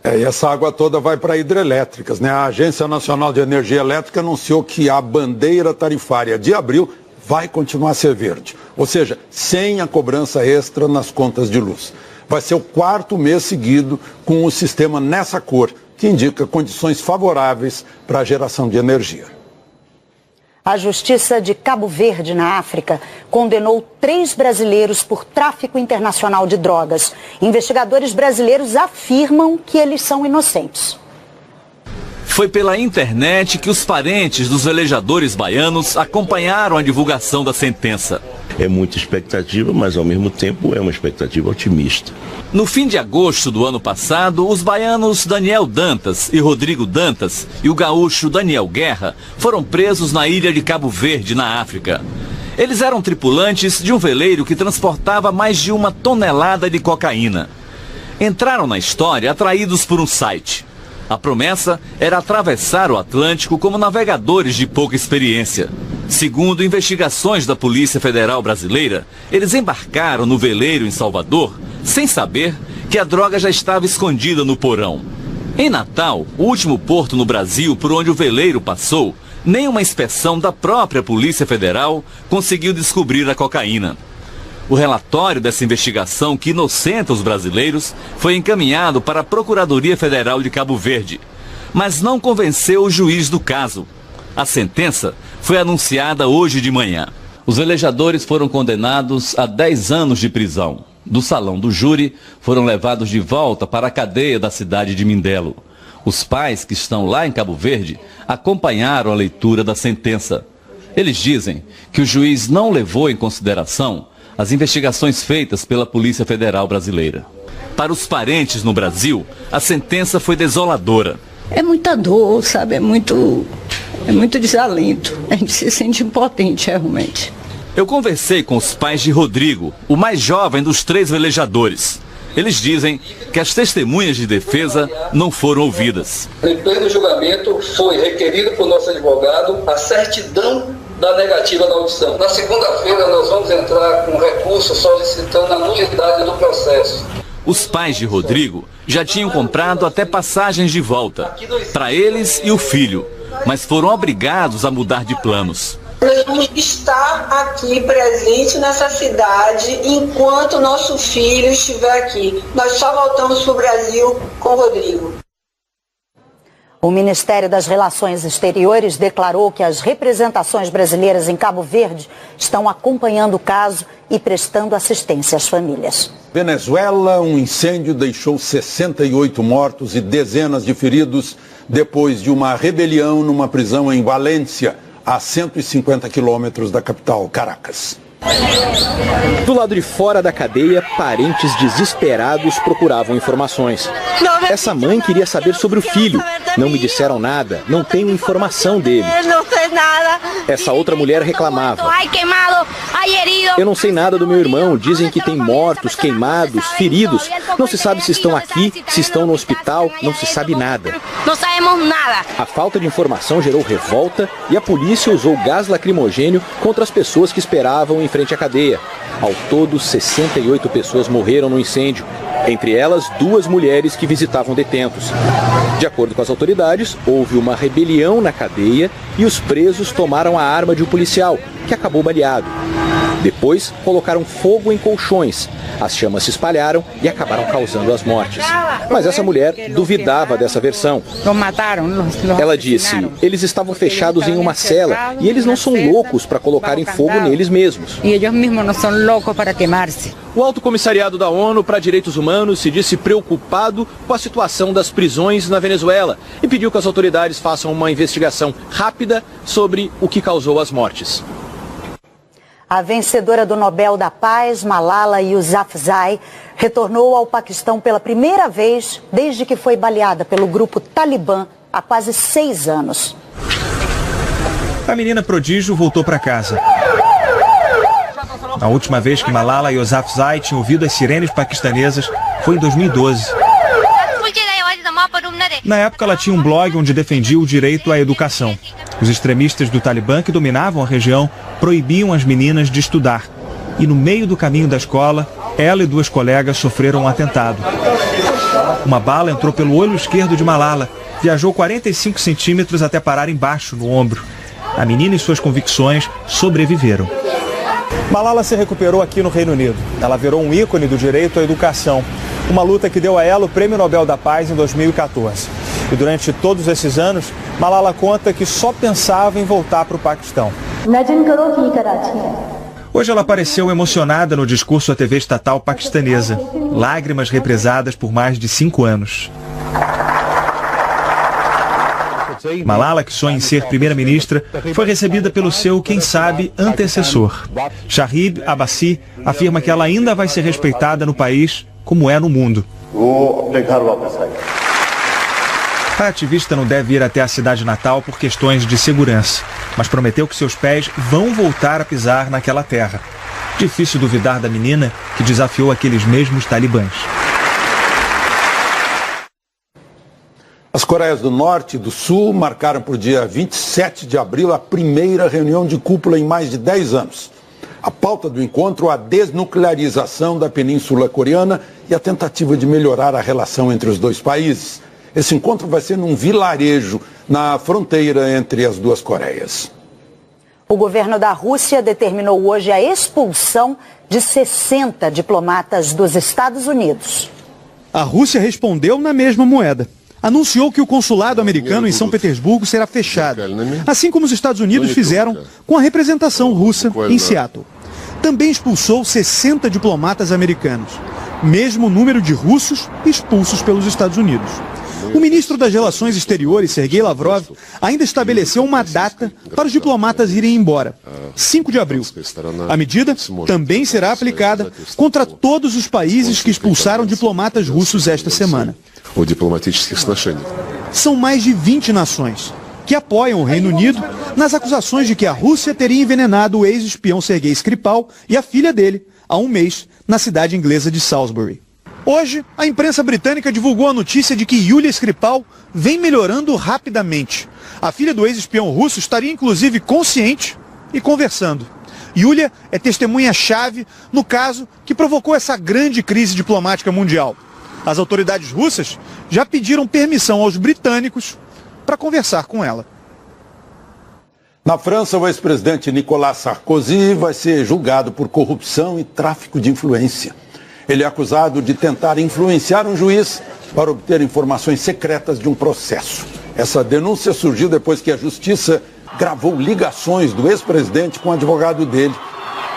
E essa água toda vai para hidrelétricas, né? A Agência Nacional de Energia Elétrica anunciou que a bandeira tarifária de abril vai continuar a ser verde. Ou seja, sem a cobrança extra nas contas de luz. Vai ser o 4º mês seguido com o sistema nessa cor, que indica condições favoráveis para a geração de energia. A Justiça de Cabo Verde, na África, condenou 3 brasileiros por tráfico internacional de drogas. Investigadores brasileiros afirmam que eles são inocentes. Foi pela internet que os parentes dos velejadores baianos acompanharam a divulgação da sentença. É muita expectativa, mas ao mesmo tempo é uma expectativa otimista. No fim de agosto do ano passado, os baianos Daniel Dantas e Rodrigo Dantas e o gaúcho Daniel Guerra foram presos na ilha de Cabo Verde, na África. Eles eram tripulantes de um veleiro que transportava mais de 1 tonelada de cocaína. Entraram na história atraídos por um site. A promessa era atravessar o Atlântico como navegadores de pouca experiência. Segundo investigações da Polícia Federal Brasileira, eles embarcaram no veleiro em Salvador sem saber que a droga já estava escondida no porão. Em Natal, o último porto no Brasil por onde o veleiro passou, nem uma inspeção da própria Polícia Federal conseguiu descobrir a cocaína. O relatório dessa investigação, que inocenta os brasileiros, foi encaminhado para a Procuradoria Federal de Cabo Verde, mas não convenceu o juiz do caso. A sentença foi anunciada hoje de manhã. Os velejadores foram condenados a 10 anos de prisão. Do salão do júri, foram levados de volta para a cadeia da cidade de Mindelo. Os pais, que estão lá em Cabo Verde, acompanharam a leitura da sentença. Eles dizem que o juiz não levou em consideração as investigações feitas pela Polícia Federal Brasileira. Para os parentes no Brasil, a sentença foi desoladora. É muita dor, sabe? É muito desalento. A gente se sente impotente, realmente. Eu conversei com os pais de Rodrigo, o mais jovem dos 3 velejadores. Eles dizem que as testemunhas de defesa não foram ouvidas. Em pleno julgamento, foi requerido por nosso advogado a certidão da negativa da audição. Na segunda-feira, nós vamos entrar com recurso solicitando a nulidade do processo. Os pais de Rodrigo já tinham comprado até passagens de volta, para eles e o filho, mas foram obrigados a mudar de planos. Nós vamos estar aqui presente nessa cidade enquanto nosso filho estiver aqui. Nós só voltamos para o Brasil com o Rodrigo. O Ministério das Relações Exteriores declarou que as representações brasileiras em Cabo Verde estão acompanhando o caso e prestando assistência às famílias. Venezuela, um incêndio deixou 68 mortos e dezenas de feridos depois de uma rebelião numa prisão em Valência, a 150 quilômetros da capital, Caracas. Do lado de fora da cadeia, parentes desesperados procuravam informações. Essa mãe queria saber sobre o filho. Não me disseram nada, não tenho informação dele. Não sei nada. Essa outra mulher reclamava. Eu não sei nada do meu irmão, dizem que tem mortos, queimados, feridos. Não se sabe se estão aqui, se estão no hospital, não se sabe nada. Não sabemos nada. A falta de informação gerou revolta e a polícia usou gás lacrimogênio contra as pessoas que esperavam em frente à cadeia. Ao todo, 68 pessoas morreram no incêndio, entre elas 2 mulheres que visitavam detentos. De acordo com as autoridades, houve uma rebelião na cadeia e os presos tomaram a arma de um policial, que acabou baleado. Depois, colocaram fogo em colchões. As chamas se espalharam e acabaram causando as mortes. Mas essa mulher duvidava dessa versão. Ela disse, eles estavam fechados em uma cela e eles não são loucos para colocarem fogo neles mesmos. E eles mesmos não são loucos para queimar-se. O Alto Comissariado da ONU para Direitos Humanos se disse preocupado com a situação das prisões na Venezuela e pediu que as autoridades façam uma investigação rápida sobre o que causou as mortes. A vencedora do Nobel da Paz, Malala Yousafzai, retornou ao Paquistão pela primeira vez desde que foi baleada pelo grupo Talibã há quase 6 anos. A menina prodígio voltou para casa. A última vez que Malala Yousafzai tinha ouvido as sirenes paquistanesas foi em 2012. Na época, ela tinha um blog onde defendia o direito à educação. Os extremistas do Talibã, que dominavam a região, proibiam as meninas de estudar. E no meio do caminho da escola, ela e 2 colegas sofreram um atentado. Uma bala entrou pelo olho esquerdo de Malala, viajou 45 centímetros até parar embaixo, no ombro. A menina e suas convicções sobreviveram. Malala se recuperou aqui no Reino Unido. Ela virou um ícone do direito à educação. Uma luta que deu a ela o Prêmio Nobel da Paz em 2014. E durante todos esses anos, Malala conta que só pensava em voltar para o Paquistão. Hoje ela apareceu emocionada no discurso à TV estatal paquistanesa. Lágrimas represadas por mais de 5 anos. Malala, que sonha em ser primeira-ministra, foi recebida pelo seu, quem sabe, antecessor. Shahid Abbasi afirma que ela ainda vai ser respeitada no país como é no mundo. A ativista não deve ir até a cidade natal por questões de segurança, mas prometeu que seus pés vão voltar a pisar naquela terra. Difícil duvidar da menina que desafiou aqueles mesmos talibãs. As Coreias do Norte e do Sul marcaram para o dia 27 de abril a primeira reunião de cúpula em mais de 10 anos. A pauta do encontro, a desnuclearização da Península Coreana e a tentativa de melhorar a relação entre os 2 países. Esse encontro vai ser num vilarejo na fronteira entre as 2 Coreias. O governo da Rússia determinou hoje a expulsão de 60 diplomatas dos Estados Unidos. A Rússia respondeu na mesma moeda. Anunciou que o consulado americano em São Petersburgo será fechado, assim como os Estados Unidos fizeram com a representação russa em Seattle. Também expulsou 60 diplomatas americanos, mesmo número de russos expulsos pelos Estados Unidos. O ministro das Relações Exteriores, Sergei Lavrov, ainda estabeleceu uma data para os diplomatas irem embora, 5 de abril. A medida também será aplicada contra todos os países que expulsaram diplomatas russos esta semana. São mais de 20 nações que apoiam o Reino Unido nas acusações de que a Rússia teria envenenado o ex-espião Sergei Skripal e a filha dele há um mês na cidade inglesa de Salisbury. Hoje, a imprensa britânica divulgou a notícia de que Yulia Skripal vem melhorando rapidamente. A filha do ex-espião russo estaria inclusive consciente e conversando. Yulia é testemunha-chave no caso que provocou essa grande crise diplomática mundial. As autoridades russas já pediram permissão aos britânicos para conversar com ela. Na França, o ex-presidente Nicolas Sarkozy vai ser julgado por corrupção e tráfico de influência. Ele é acusado de tentar influenciar um juiz para obter informações secretas de um processo. Essa denúncia surgiu depois que a Justiça gravou ligações do ex-presidente com o advogado dele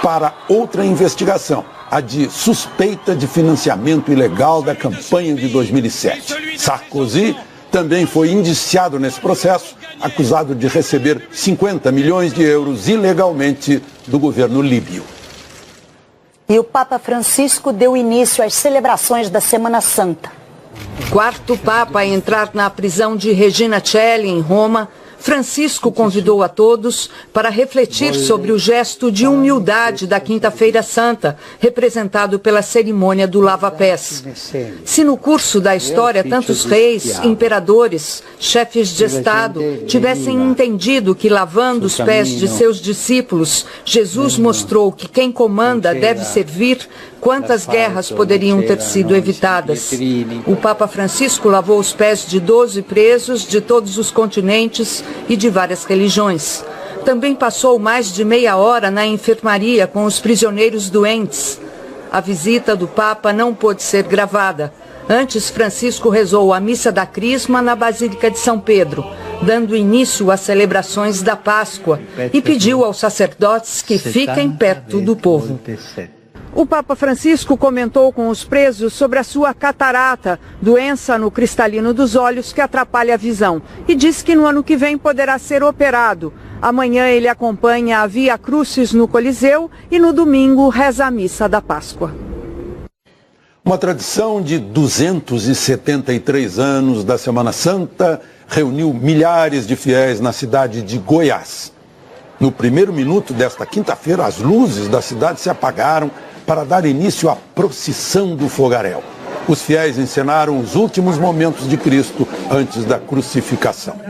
para outra investigação, a de suspeita de financiamento ilegal da campanha de 2007. Sarkozy também foi indiciado nesse processo, acusado de receber 50 milhões de euros ilegalmente do governo líbio. E o Papa Francisco deu início às celebrações da Semana Santa. Quarto Papa a entrar na prisão de Regina Coeli, em Roma, Francisco convidou a todos para refletir sobre o gesto de humildade da Quinta-feira Santa, representado pela cerimônia do lava-pés. Se no curso da história tantos reis, imperadores, chefes de Estado tivessem entendido que lavando os pés de seus discípulos, Jesus mostrou que quem comanda deve servir, quantas guerras poderiam ter sido evitadas? O Papa Francisco lavou os pés de 12 presos de todos os continentes e de várias religiões. Também passou mais de meia hora na enfermaria com os prisioneiros doentes. A visita do Papa não pôde ser gravada. Antes, Francisco rezou a Missa da Crisma na Basílica de São Pedro, dando início às celebrações da Páscoa, e pediu aos sacerdotes que fiquem perto do povo. O Papa Francisco comentou com os presos sobre a sua catarata, doença no cristalino dos olhos que atrapalha a visão, e disse que no ano que vem poderá ser operado. Amanhã ele acompanha a Via Crucis no Coliseu e no domingo reza a Missa da Páscoa. Uma tradição de 273 anos da Semana Santa reuniu milhares de fiéis na cidade de Goiás. No primeiro minuto desta quinta-feira, as luzes da cidade se apagaram para dar início à procissão do fogaréu. Os fiéis encenaram os últimos momentos de Cristo antes da crucificação.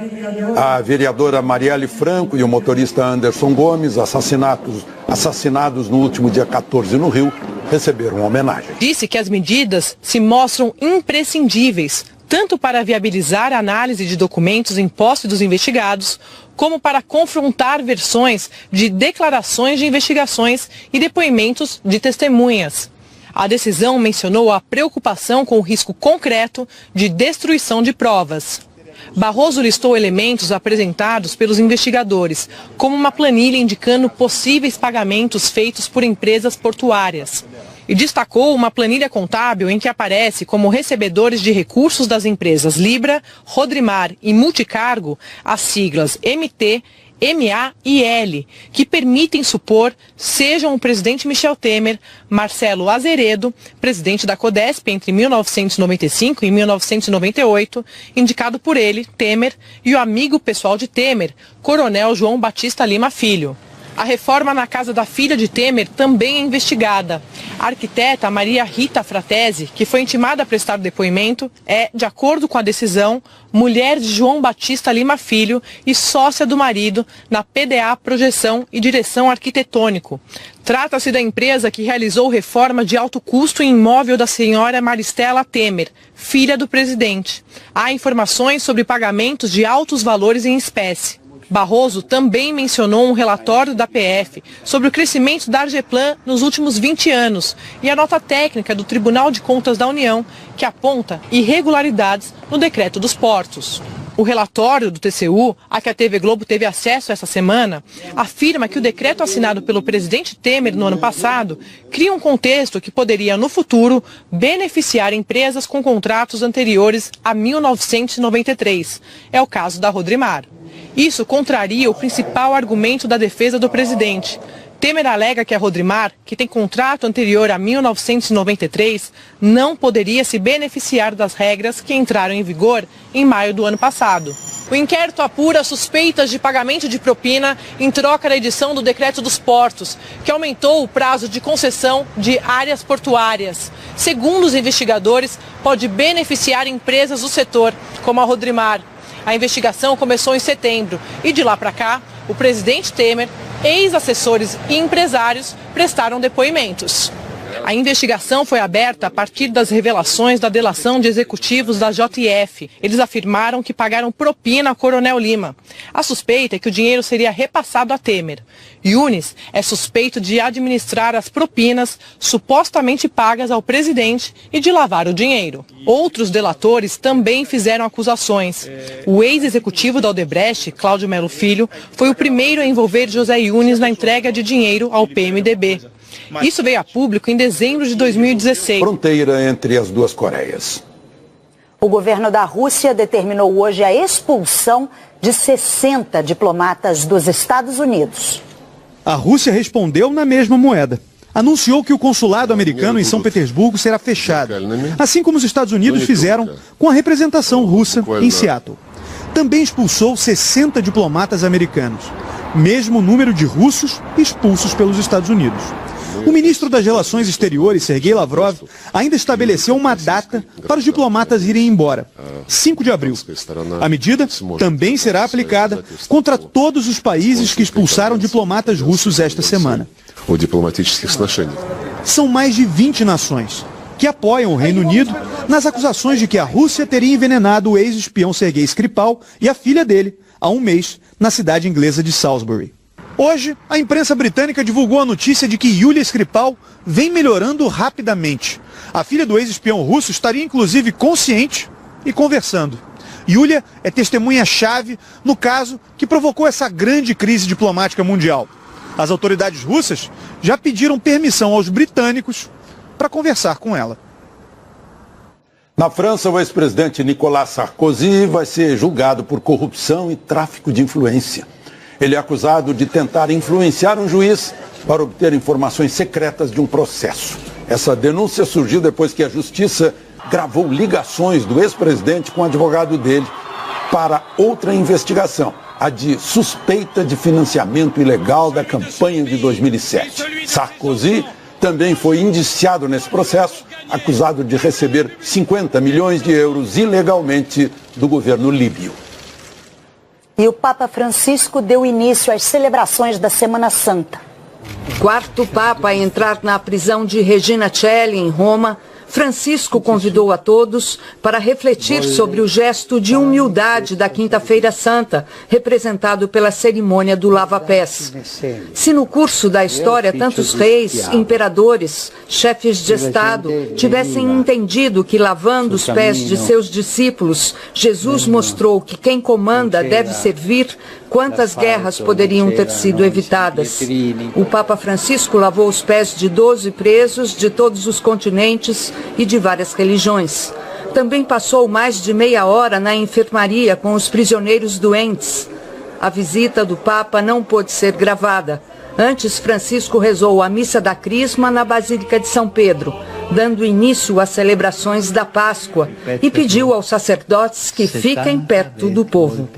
A vereadora Marielle Franco e o motorista Anderson Gomes, assassinados no último dia 14 no Rio, receberam homenagem. Disse que as medidas se mostram imprescindíveis, tanto para viabilizar a análise de documentos em posse dos investigados, como para confrontar versões de declarações de investigações e depoimentos de testemunhas. A decisão mencionou a preocupação com o risco concreto de destruição de provas. Barroso listou elementos apresentados pelos investigadores, como uma planilha indicando possíveis pagamentos feitos por empresas portuárias. E destacou uma planilha contábil em que aparece como recebedores de recursos das empresas Libra, Rodrimar e Multicargo as siglas MT, MA e L, que permitem supor sejam o presidente Michel Temer, Marcelo Azeredo, presidente da Codesp entre 1995 e 1998, indicado por ele, Temer, e o amigo pessoal de Temer, Coronel João Batista Lima Filho. A reforma na casa da filha de Temer também é investigada. A arquiteta Maria Rita Fratesi, que foi intimada a prestar depoimento, é, de acordo com a decisão, mulher de João Batista Lima Filho e sócia do marido na PDA Projeção e Direção Arquitetônico. Trata-se da empresa que realizou reforma de alto custo em imóvel da senhora Maristela Temer, filha do presidente. Há informações sobre pagamentos de altos valores em espécie. Barroso também mencionou um relatório da PF sobre o crescimento da Argeplan nos últimos 20 anos e a nota técnica do Tribunal de Contas da União, que aponta irregularidades no decreto dos portos. O relatório do TCU, a que a TV Globo teve acesso essa semana, afirma que o decreto assinado pelo presidente Temer no ano passado cria um contexto que poderia, no futuro, beneficiar empresas com contratos anteriores a 1993. É o caso da Rodrimar. Isso contraria o principal argumento da defesa do presidente. Temer alega que a Rodrimar, que tem contrato anterior a 1993, não poderia se beneficiar das regras que entraram em vigor em maio do ano passado. O inquérito apura suspeitas de pagamento de propina em troca da edição do Decreto dos Portos, que aumentou o prazo de concessão de áreas portuárias. Segundo os investigadores, pode beneficiar empresas do setor, como a Rodrimar. A investigação começou em setembro e de lá para cá, o presidente Temer, ex-assessores e empresários prestaram depoimentos. A investigação foi aberta a partir das revelações da delação de executivos da JF. Eles afirmaram que pagaram propina a Coronel Lima. A suspeita é que o dinheiro seria repassado a Temer. Yunis é suspeito de administrar as propinas supostamente pagas ao presidente e de lavar o dinheiro. Outros delatores também fizeram acusações. O ex-executivo da Odebrecht, Cláudio Melo Filho, foi o primeiro a envolver José Yunis na entrega de dinheiro ao PMDB. Isso veio a público em dezembro de 2016. Fronteira entre as duas Coreias. O governo da Rússia determinou hoje a expulsão de 60 diplomatas dos Estados Unidos. A Rússia respondeu na mesma moeda. Anunciou que o consulado americano em São Petersburgo será fechado, assim como os Estados Unidos fizeram com a representação russa em Seattle. Também expulsou 60 diplomatas americanos, mesmo número de russos expulsos pelos Estados Unidos. O ministro das Relações Exteriores, Sergei Lavrov, ainda estabeleceu uma data para os diplomatas irem embora, 5 de abril. A medida também será aplicada contra todos os países que expulsaram diplomatas russos esta semana. São mais de 20 nações que apoiam o Reino Unido nas acusações de que a Rússia teria envenenado o ex-espião Sergei Skripal e a filha dele há um mês na cidade inglesa de Salisbury. Hoje, a imprensa britânica divulgou a notícia de que Yulia Skripal vem melhorando rapidamente. A filha do ex-espião russo estaria inclusive consciente e conversando. Yulia é testemunha-chave no caso que provocou essa grande crise diplomática mundial. As autoridades russas já pediram permissão aos britânicos para conversar com ela. Na França, o ex-presidente Nicolas Sarkozy vai ser julgado por corrupção e tráfico de influência. Ele é acusado de tentar influenciar um juiz para obter informações secretas de um processo. Essa denúncia surgiu depois que a justiça gravou ligações do ex-presidente com o advogado dele para outra investigação, a de suspeita de financiamento ilegal da campanha de 2007. Sarkozy também foi indiciado nesse processo, acusado de receber 50 milhões de euros ilegalmente do governo líbio. E o Papa Francisco deu início às celebrações da Semana Santa. Quarto Papa a entrar na prisão de Regina Coeli, em Roma, Francisco convidou a todos para refletir sobre o gesto de humildade da Quinta-feira Santa, representado pela cerimônia do lava-pés. Se no curso da história tantos reis, imperadores, chefes de Estado tivessem entendido que lavando os pés de seus discípulos, Jesus mostrou que quem comanda deve servir, quantas guerras poderiam ter sido evitadas? O Papa Francisco lavou os pés de 12 presos de todos os continentes e de várias religiões. Também passou mais de meia hora na enfermaria com os prisioneiros doentes. A visita do Papa não pôde ser gravada. Antes, Francisco rezou a missa da Crisma na Basílica de São Pedro, dando início às celebrações da Páscoa, e pediu aos sacerdotes que fiquem perto do povo.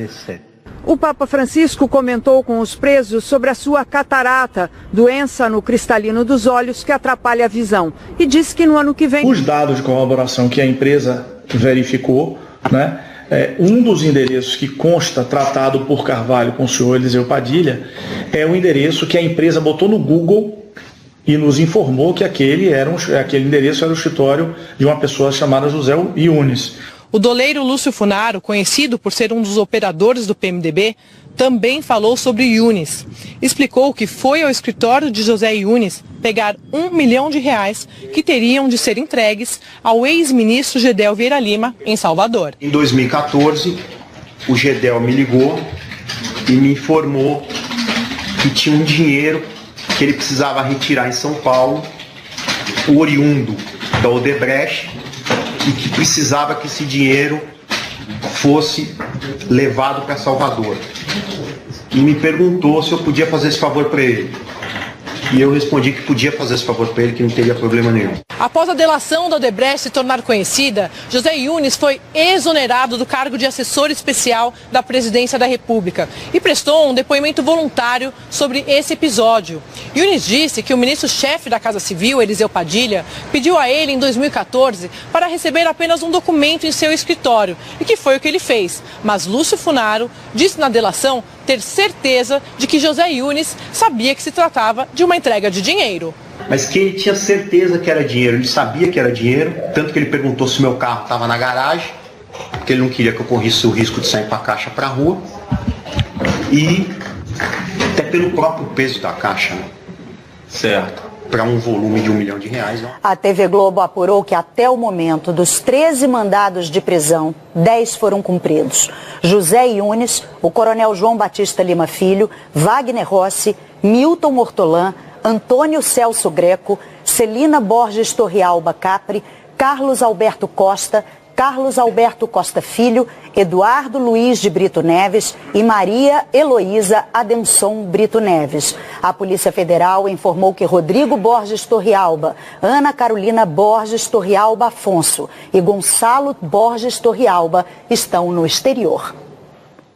O Papa Francisco comentou com os presos sobre a sua catarata, doença no cristalino dos olhos que atrapalha a visão, e disse que no ano que vem... Os dados de corroboração que a empresa verificou, um dos endereços que consta tratado por Carvalho com o senhor Eliseu Padilha é o endereço que a empresa botou no Google e nos informou que aquele endereço era o escritório de uma pessoa chamada José Yunis. O doleiro Lúcio Funaro, conhecido por ser um dos operadores do PMDB, também falou sobre Yunis. Explicou que foi ao escritório de José Yunis pegar R$1 milhão que teriam de ser entregues ao ex-ministro Gedel Vieira Lima, em Salvador. Em 2014, o Gedel me ligou e me informou que tinha um dinheiro que ele precisava retirar em São Paulo, oriundo da Odebrecht, e que precisava que esse dinheiro fosse levado para Salvador. E me perguntou se eu podia fazer esse favor para ele. E eu respondi que podia fazer esse favor para ele, que não teria problema nenhum. Após a delação da Odebrecht se tornar conhecida, José Yunis foi exonerado do cargo de assessor especial da Presidência da República e prestou um depoimento voluntário sobre esse episódio. Yunis disse que o ministro-chefe da Casa Civil, Eliseu Padilha, pediu a ele em 2014 para receber apenas um documento em seu escritório, e que foi o que ele fez. Mas Lúcio Funaro disse na delação ter certeza de que José Yunis sabia que se tratava de uma entrega de dinheiro. mas que ele tinha certeza que era dinheiro, ele sabia que era dinheiro, tanto que ele perguntou se meu carro estava na garagem, porque ele não queria que eu corresse o risco de sair para a caixa para a rua, e até pelo próprio peso da caixa, né? Certo. Para um volume de R$1 milhão. Não? A TV Globo apurou que até o momento dos 13 mandados de prisão, 10 foram cumpridos. José Yunes, o coronel João Batista Lima Filho, Wagner Rossi, Milton Hortolã, Antônio Celso Greco, Celina Borges Torrealba Capri, Carlos Alberto Costa, Carlos Alberto Costa Filho, Eduardo Luiz de Brito Neves e Maria Heloísa Ademson Brito Neves. A Polícia Federal informou que Rodrigo Borges Torrealba, Ana Carolina Borges Torrealba Afonso e Gonçalo Borges Torrealba estão no exterior.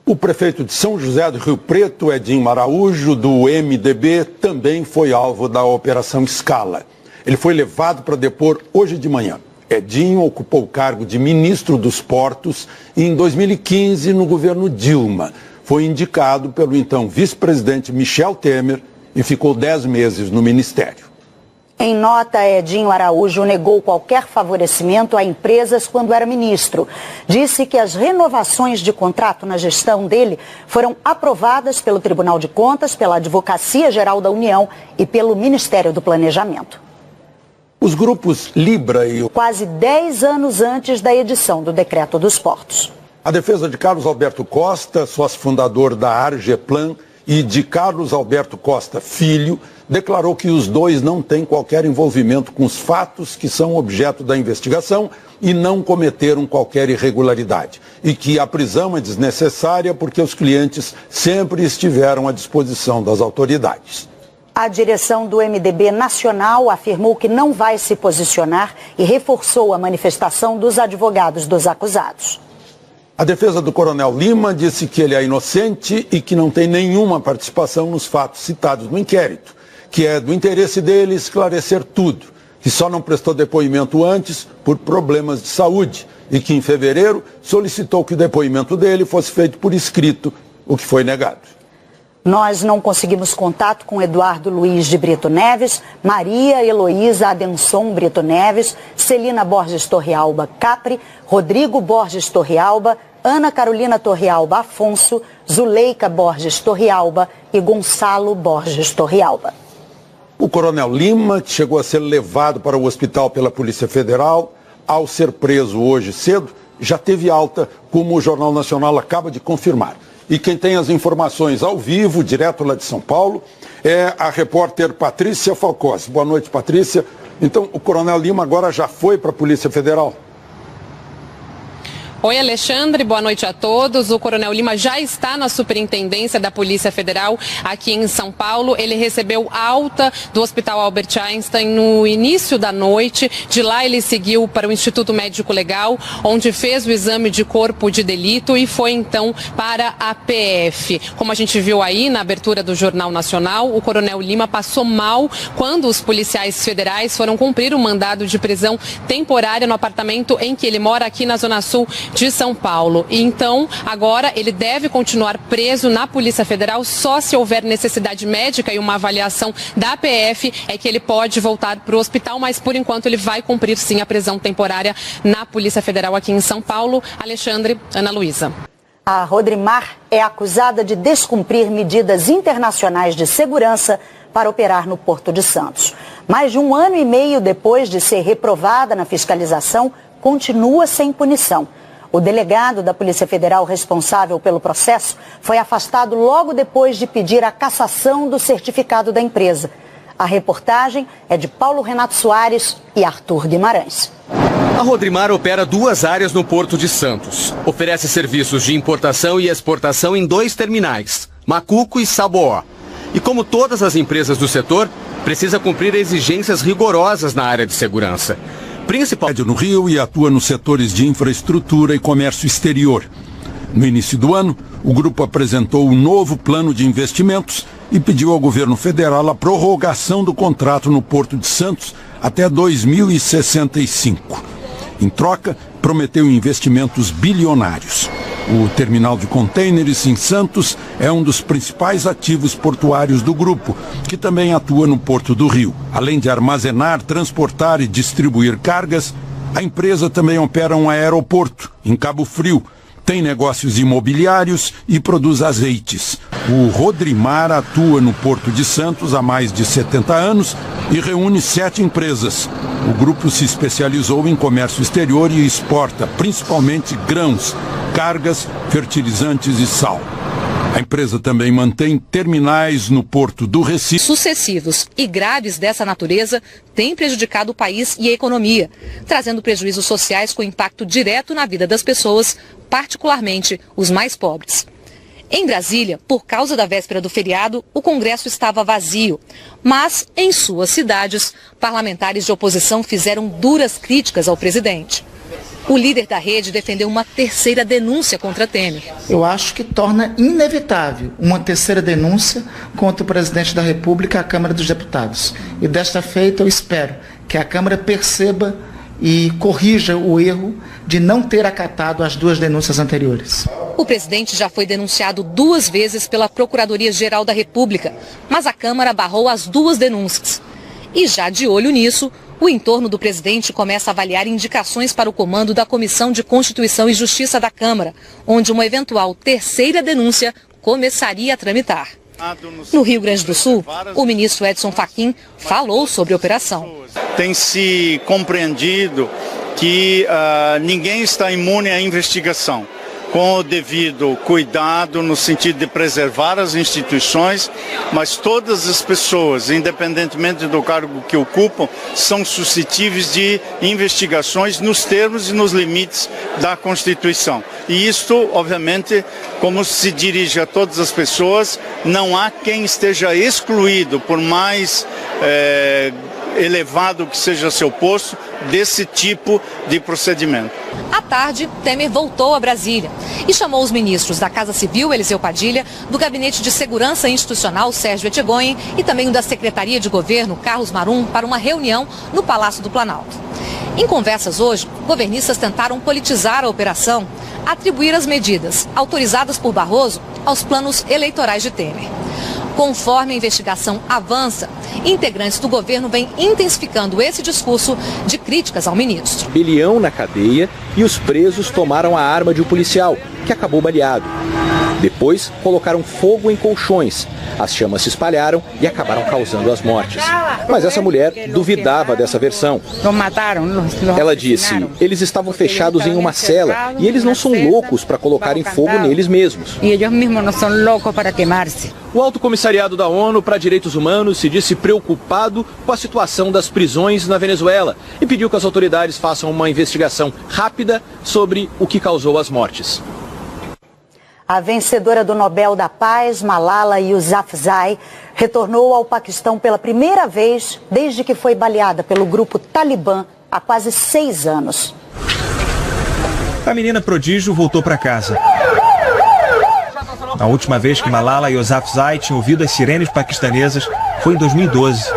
O prefeito de São José do Rio Preto, Edinho Araújo, do MDB, também foi alvo da Operação Scala. Ele foi levado para depor hoje de manhã. Edinho ocupou o cargo de ministro dos Portos e, em 2015, no governo Dilma, foi indicado pelo então vice-presidente Michel Temer e ficou 10 meses no ministério. Em nota, Edinho Araújo negou qualquer favorecimento a empresas quando era ministro. Disse que as renovações de contrato na gestão dele foram aprovadas pelo Tribunal de Contas, pela Advocacia Geral da União e pelo Ministério do Planejamento. Os grupos Libra e... Quase 10 anos antes da edição do Decreto dos Portos. A defesa de Carlos Alberto Costa, sócio fundador da Argeplan, e de Carlos Alberto Costa Filho, declarou que os dois não têm qualquer envolvimento com os fatos que são objeto da investigação e não cometeram qualquer irregularidade. E que a prisão é desnecessária porque os clientes sempre estiveram à disposição das autoridades. A direção do MDB nacional afirmou que não vai se posicionar e reforçou a manifestação dos advogados dos acusados. A defesa do coronel Lima disse que ele é inocente e que não tem nenhuma participação nos fatos citados no inquérito, que é do interesse dele esclarecer tudo, que só não prestou depoimento antes por problemas de saúde e que em fevereiro solicitou que o depoimento dele fosse feito por escrito, o que foi negado. Nós não conseguimos contato com Eduardo Luiz de Brito Neves, Maria Heloísa Ademson Brito Neves, Celina Borges Torrealba Capri, Rodrigo Borges Torrealba, Ana Carolina Torrealba Afonso, Zuleika Borges Torrealba e Gonçalo Borges Torrealba. O coronel Lima chegou a ser levado para o hospital pela Polícia Federal. Ao ser preso hoje cedo, já teve alta, como o Jornal Nacional acaba de confirmar. E quem tem as informações ao vivo, direto lá de São Paulo, é a repórter Patrícia Falcosi. Boa noite, Patrícia. Então, o coronel Lima agora já foi para a Polícia Federal? Oi, Alexandre, boa noite a todos. O coronel Lima já está na Superintendência da Polícia Federal aqui em São Paulo. Ele recebeu alta do Hospital Albert Einstein no início da noite. De lá ele seguiu para o Instituto Médico Legal, onde fez o exame de corpo de delito e foi então para a PF. Como a gente viu aí na abertura do Jornal Nacional, o coronel Lima passou mal quando os policiais federais foram cumprir o mandado de prisão temporária no apartamento em que ele mora aqui na Zona Sul de São Paulo. E então, agora ele deve continuar preso na Polícia Federal, só se houver necessidade médica e uma avaliação da PF é que ele pode voltar para o hospital, mas por enquanto ele vai cumprir sim a prisão temporária na Polícia Federal aqui em São Paulo. Alexandre, Ana Luísa. A Rodrimar é acusada de descumprir medidas internacionais de segurança para operar no Porto de Santos. Mais de 1 ano e meio depois de ser reprovada na fiscalização, continua sem punição. O delegado da Polícia Federal responsável pelo processo foi afastado logo depois de pedir a cassação do certificado da empresa. A reportagem é de Paulo Renato Soares e Arthur Guimarães. A Rodrimar opera 2 áreas no Porto de Santos. Oferece serviços de importação e exportação em 2 terminais, Macuco e Saboó. E como todas as empresas do setor, precisa cumprir exigências rigorosas na área de segurança. Principal no Rio e atua nos setores de infraestrutura e comércio exterior. No início do ano, o grupo apresentou um novo plano de investimentos e pediu ao governo federal a prorrogação do contrato no Porto de Santos até 2065. Em troca, prometeu investimentos bilionários. O terminal de contêineres em Santos é um dos principais ativos portuários do grupo, que também atua no Porto do Rio. Além de armazenar, transportar e distribuir cargas, a empresa também opera um aeroporto em Cabo Frio, tem negócios imobiliários e produz azeites. O Rodrimar atua no Porto de Santos há mais de 70 anos e reúne 7 empresas. O grupo se especializou em comércio exterior e exporta principalmente grãos, cargas, fertilizantes e sal. A empresa também mantém terminais no Porto do Recife. Sucessivos e graves dessa natureza têm prejudicado o país e a economia, trazendo prejuízos sociais com impacto direto na vida das pessoas, particularmente os mais pobres. Em Brasília, por causa da véspera do feriado, o Congresso estava vazio. Mas, em suas cidades, parlamentares de oposição fizeram duras críticas ao presidente. O líder da rede defendeu uma terceira denúncia contra Temer. Eu acho que torna inevitável uma terceira denúncia contra o presidente da República à Câmara dos Deputados. E desta feita eu espero que a Câmara perceba e corrija o erro de não ter acatado as 2 denúncias anteriores. O presidente já foi denunciado 2 vezes pela Procuradoria-Geral da República, mas a Câmara barrou as 2 denúncias. E já de olho nisso, o entorno do presidente começa a avaliar indicações para o comando da Comissão de Constituição e Justiça da Câmara, onde uma eventual terceira denúncia começaria a tramitar. No Rio Grande do Sul, o ministro Edson Fachin falou sobre a operação. Tem se compreendido que ninguém está imune à investigação, com o devido cuidado no sentido de preservar as instituições, mas todas as pessoas, independentemente do cargo que ocupam, são suscetíveis de investigações nos termos e nos limites da Constituição. E isto, obviamente, como se dirige a todas as pessoas, não há quem esteja excluído, por mais elevado que seja seu posto, desse tipo de procedimento. À tarde, Temer voltou a Brasília e chamou os ministros da Casa Civil, Eliseu Padilha, do Gabinete de Segurança Institucional, Sérgio Etchegoyen, e também da Secretaria de Governo, Carlos Marum, para uma reunião no Palácio do Planalto. Em conversas hoje, governistas tentaram politizar a operação, atribuir as medidas autorizadas por Barroso aos planos eleitorais de Temer. Conforme a investigação avança, integrantes do governo vêm intensificando esse discurso de críticas ao ministro. Rebelião na cadeia e os presos tomaram a arma de um policial, que acabou baleado. Depois, colocaram fogo em colchões. As chamas se espalharam e acabaram causando as mortes. Mas essa mulher duvidava dessa versão. Ela disse, eles estavam fechados em uma cela e eles não são loucos para colocarem fogo neles mesmos. E eles mesmos não são loucos para queimar-se. O Alto Comissariado da ONU para Direitos Humanos se disse preocupado com a situação das prisões na Venezuela e pediu que as autoridades façam uma investigação rápida sobre o que causou as mortes. A vencedora do Nobel da Paz, Malala Yousafzai, retornou ao Paquistão pela primeira vez desde que foi baleada pelo grupo Talibã há quase 6 anos. A menina prodígio voltou para casa. A última vez que Malala Yousafzai tinha ouvido as sirenes paquistanesas foi em 2012.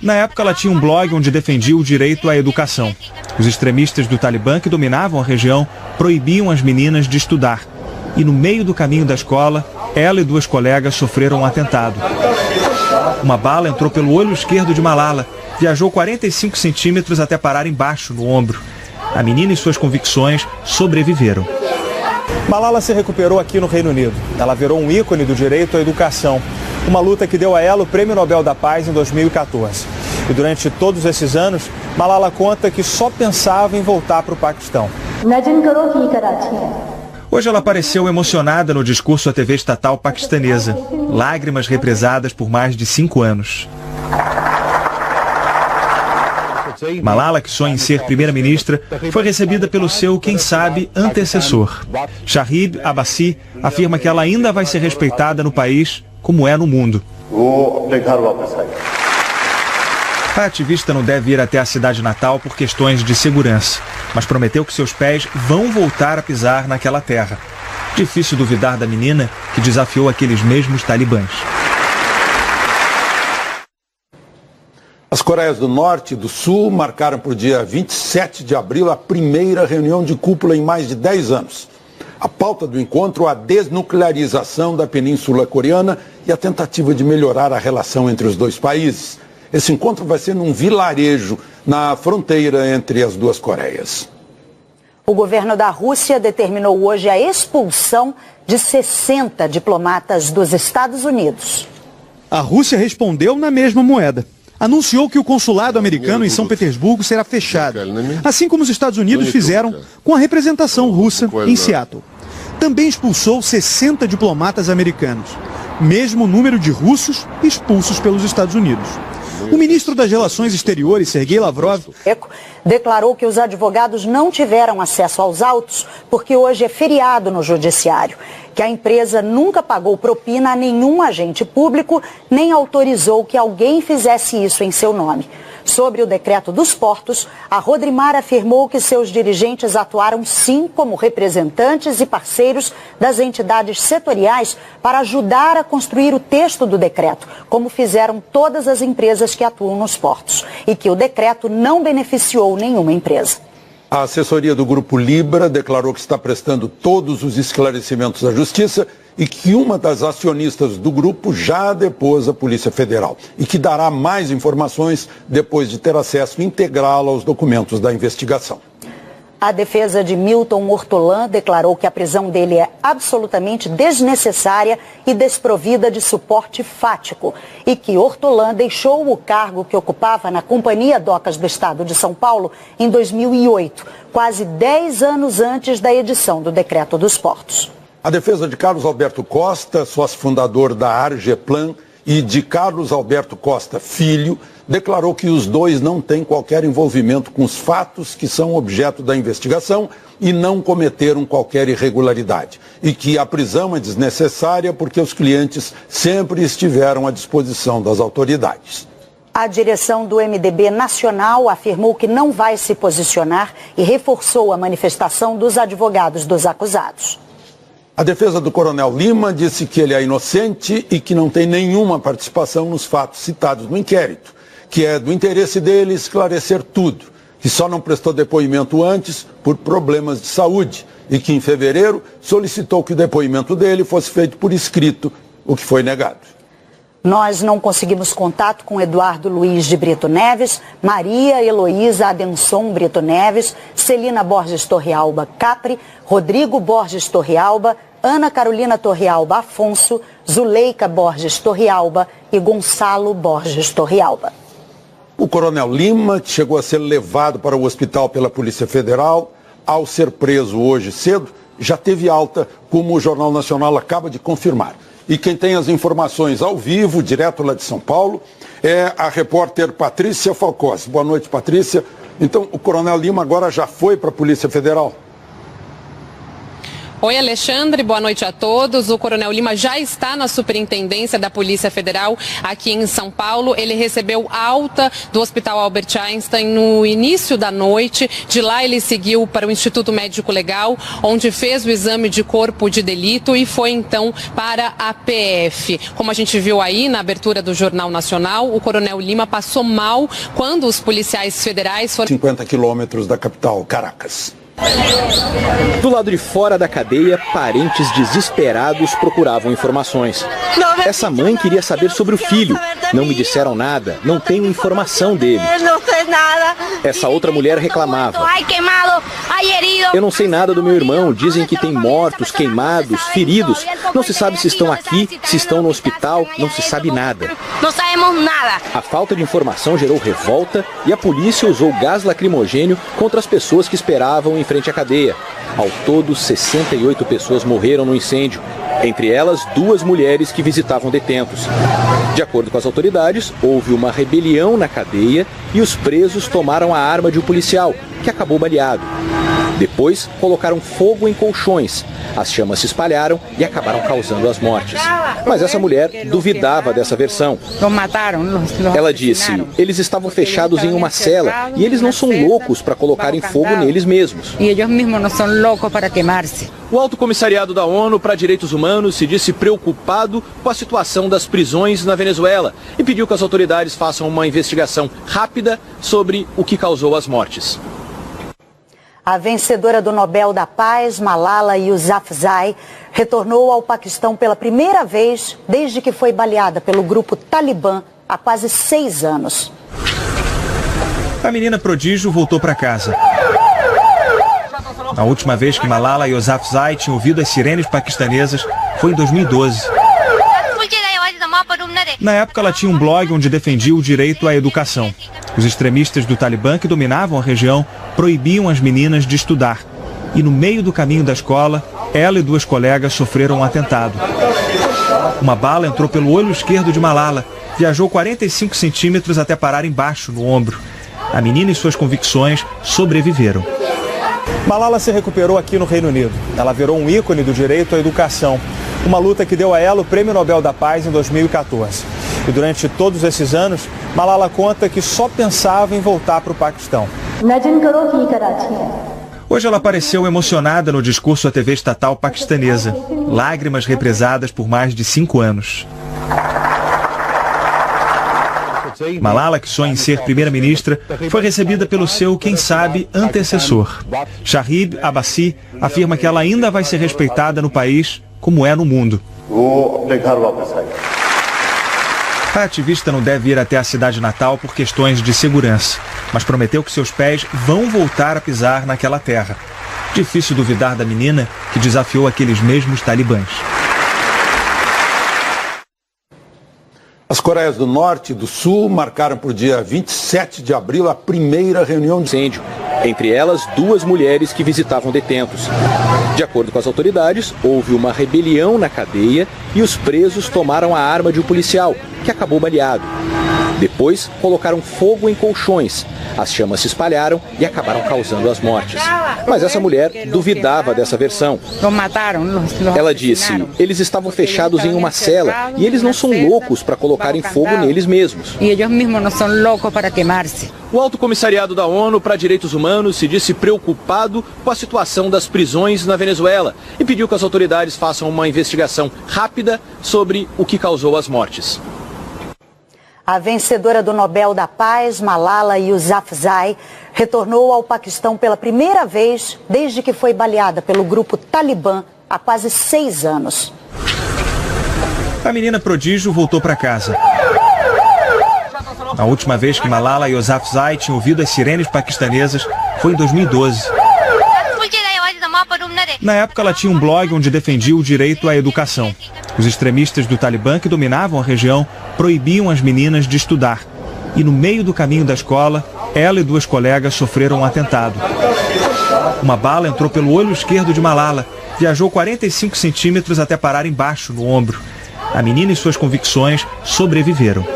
Na época, ela tinha um blog onde defendia o direito à educação. Os extremistas do Talibã que dominavam a região proibiam as meninas de estudar. E no meio do caminho da escola, ela e 2 colegas sofreram um atentado. Uma bala entrou pelo olho esquerdo de Malala, viajou 45 centímetros até parar embaixo, no ombro. A menina e suas convicções sobreviveram. Malala se recuperou aqui no Reino Unido. Ela virou um ícone do direito à educação. Uma luta que deu a ela o Prêmio Nobel da Paz em 2014. E durante todos esses anos, Malala conta que só pensava em voltar para o Paquistão. Hoje ela apareceu emocionada no discurso à TV estatal paquistanesa. Lágrimas represadas por mais de 5 anos. Malala, que sonha em ser primeira-ministra, foi recebida pelo seu, quem sabe, antecessor. Shahid Abbasi afirma que ela ainda vai ser respeitada no país como é no mundo. A ativista não deve ir até a cidade natal por questões de segurança, mas prometeu que seus pés vão voltar a pisar naquela terra. Difícil duvidar da menina que desafiou aqueles mesmos talibãs. As Coreias do Norte e do Sul marcaram para o dia 27 de abril a primeira reunião de cúpula em mais de 10 anos. A pauta do encontro, a desnuclearização da Península Coreana e a tentativa de melhorar a relação entre os dois países. Esse encontro vai ser num vilarejo na fronteira entre as duas Coreias. O governo da Rússia determinou hoje a expulsão de 60 diplomatas dos Estados Unidos. A Rússia respondeu na mesma moeda. Anunciou que o consulado americano em São Petersburgo será fechado, assim como os Estados Unidos fizeram com a representação russa em Seattle. Também expulsou 60 diplomatas americanos, mesmo número de russos expulsos pelos Estados Unidos. O ministro das Relações Exteriores, Sergei Lavrov, declarou que os advogados não tiveram acesso aos autos porque hoje é feriado no judiciário, que a empresa nunca pagou propina a nenhum agente público, nem autorizou que alguém fizesse isso em seu nome. Sobre o decreto dos portos, a Rodrimar afirmou que seus dirigentes atuaram sim como representantes e parceiros das entidades setoriais para ajudar a construir o texto do decreto, como fizeram todas as empresas que atuam nos portos, e que o decreto não beneficiou nenhuma empresa. A assessoria do Grupo Libra declarou que está prestando todos os esclarecimentos à Justiça e que uma das acionistas do grupo já depôs a Polícia Federal e que dará mais informações depois de ter acesso integral aos documentos da investigação. A defesa de Milton Ortolan declarou que a prisão dele é absolutamente desnecessária e desprovida de suporte fático e que Ortolan deixou o cargo que ocupava na Companhia Docas do Estado de São Paulo em 2008, quase 10 anos antes da edição do Decreto dos Portos. A defesa de Carlos Alberto Costa, sócio fundador da Argeplan, e de Carlos Alberto Costa Filho, declarou que os dois não têm qualquer envolvimento com os fatos que são objeto da investigação e não cometeram qualquer irregularidade. E que a prisão é desnecessária porque os clientes sempre estiveram à disposição das autoridades. A direção do MDB Nacional afirmou que não vai se posicionar e reforçou a manifestação dos advogados dos acusados. A defesa do Coronel Lima disse que ele é inocente e que não tem nenhuma participação nos fatos citados no inquérito, que é do interesse dele esclarecer tudo, que só não prestou depoimento antes por problemas de saúde e que em fevereiro solicitou que o depoimento dele fosse feito por escrito, o que foi negado. Nós não conseguimos contato com Eduardo Luiz de Brito Neves, Maria Heloísa Adenson Brito Neves, Celina Borges Torrealba Capri, Rodrigo Borges Torrealba, Ana Carolina Torrealba Afonso, Zuleika Borges Torrealba e Gonçalo Borges Torrealba. O Coronel Lima, que chegou a ser levado para o hospital pela Polícia Federal, ao ser preso hoje cedo, já teve alta, como o Jornal Nacional acaba de confirmar. E quem tem as informações ao vivo, direto lá de São Paulo, é a repórter Patrícia Falcosi. Boa noite, Patrícia. Então, o Coronel Lima agora já foi para a Polícia Federal? Oi, Alexandre, boa noite a todos. O Coronel Lima já está na Superintendência da Polícia Federal aqui em São Paulo. Ele recebeu alta do Hospital Albert Einstein no início da noite. De lá ele seguiu para o Instituto Médico Legal, onde fez o exame de corpo de delito e foi então para a PF. Como a gente viu aí na abertura do Jornal Nacional, o Coronel Lima passou mal quando os policiais federais foram... 50 quilômetros da capital, Caracas. Do lado de fora da cadeia, parentes desesperados procuravam informações. Essa mãe queria saber sobre o filho. Não me disseram nada, não tenho informação dele. Não sei nada. Essa outra mulher reclamava. Eu não sei nada do meu irmão, dizem que tem mortos, queimados, feridos. Não se sabe se estão aqui, se estão no hospital, não se sabe nada. Não sabemos nada. A falta de informação gerou revolta e a polícia usou gás lacrimogênio contra as pessoas que esperavam em frente à cadeia. Ao todo, 68 pessoas morreram no incêndio, entre elas 2 mulheres que visitavam detentos. De acordo com as autoridades, houve uma rebelião na cadeia e os presos tomaram a arma de um policial, que acabou baleado. Depois, colocaram fogo em colchões. As chamas se espalharam e acabaram causando as mortes. Mas essa mulher duvidava dessa versão. Ela disse, eles estavam fechados em uma cela e eles não são loucos para colocarem fogo neles mesmos. E eles mesmos não são loucos para queimar-se. O Alto Comissariado da ONU para Direitos Humanos se disse preocupado com a situação das prisões na Venezuela e pediu que as autoridades façam uma investigação rápida sobre o que causou as mortes. A vencedora do Nobel da Paz, Malala Yousafzai, retornou ao Paquistão pela primeira vez desde que foi baleada pelo grupo Talibã há quase 6 anos. A menina prodígio voltou para casa. A última vez que Malala Yousafzai tinha ouvido as sirenes paquistanesas foi em 2012. Na época, ela tinha um blog onde defendia o direito à educação. Os extremistas do Talibã, que dominavam a região, proibiam as meninas de estudar. E no meio do caminho da escola, ela e 2 colegas sofreram um atentado. Uma bala entrou pelo olho esquerdo de Malala, viajou 45 centímetros até parar embaixo, no ombro. A menina e suas convicções sobreviveram. Malala se recuperou aqui no Reino Unido. Ela virou um ícone do direito à educação. Uma luta que deu a ela o Prêmio Nobel da Paz em 2014. E durante todos esses anos, Malala conta que só pensava em voltar para o Paquistão. Hoje ela apareceu emocionada no discurso à TV estatal paquistanesa. Lágrimas represadas por mais de 5 anos. Malala, que sonha em ser primeira-ministra, foi recebida pelo seu, quem sabe, antecessor. Shahid Abbasi afirma que ela ainda vai ser respeitada no país como é no mundo. A ativista não deve ir até a cidade natal por questões de segurança, mas prometeu que seus pés vão voltar a pisar naquela terra. Difícil duvidar da menina que desafiou aqueles mesmos talibãs. As Coreias do Norte e do Sul marcaram para o dia 27 de abril a primeira reunião de incêndio. Entre elas, 2 mulheres que visitavam detentos. De acordo com as autoridades, houve uma rebelião na cadeia e os presos tomaram a arma de um policial, que acabou baleado. Depois, colocaram fogo em colchões. As chamas se espalharam e acabaram causando as mortes. Mas essa mulher duvidava dessa versão. Ela disse, eles estavam fechados em uma cela e eles não são loucos para colocarem fogo neles mesmos. E eles mesmos não são loucos para queimar-se. O Alto Comissariado da ONU para Direitos Humanos se disse preocupado com a situação das prisões na Venezuela e pediu que as autoridades façam uma investigação rápida sobre o que causou as mortes. A vencedora do Nobel da Paz, Malala Yousafzai, retornou ao Paquistão pela primeira vez desde que foi baleada pelo grupo Talibã há quase 6 anos. A menina prodígio voltou para casa. A última vez que Malala Yousafzai tinha ouvido as sirenes paquistanesas foi em 2012. Na época, ela tinha um blog onde defendia o direito à educação. Os extremistas do Talibã, que dominavam a região, proibiam as meninas de estudar. E no meio do caminho da escola, ela e 2 colegas sofreram um atentado. Uma bala entrou pelo olho esquerdo de Malala, viajou 45 centímetros até parar embaixo, no ombro. A menina e suas convicções sobreviveram.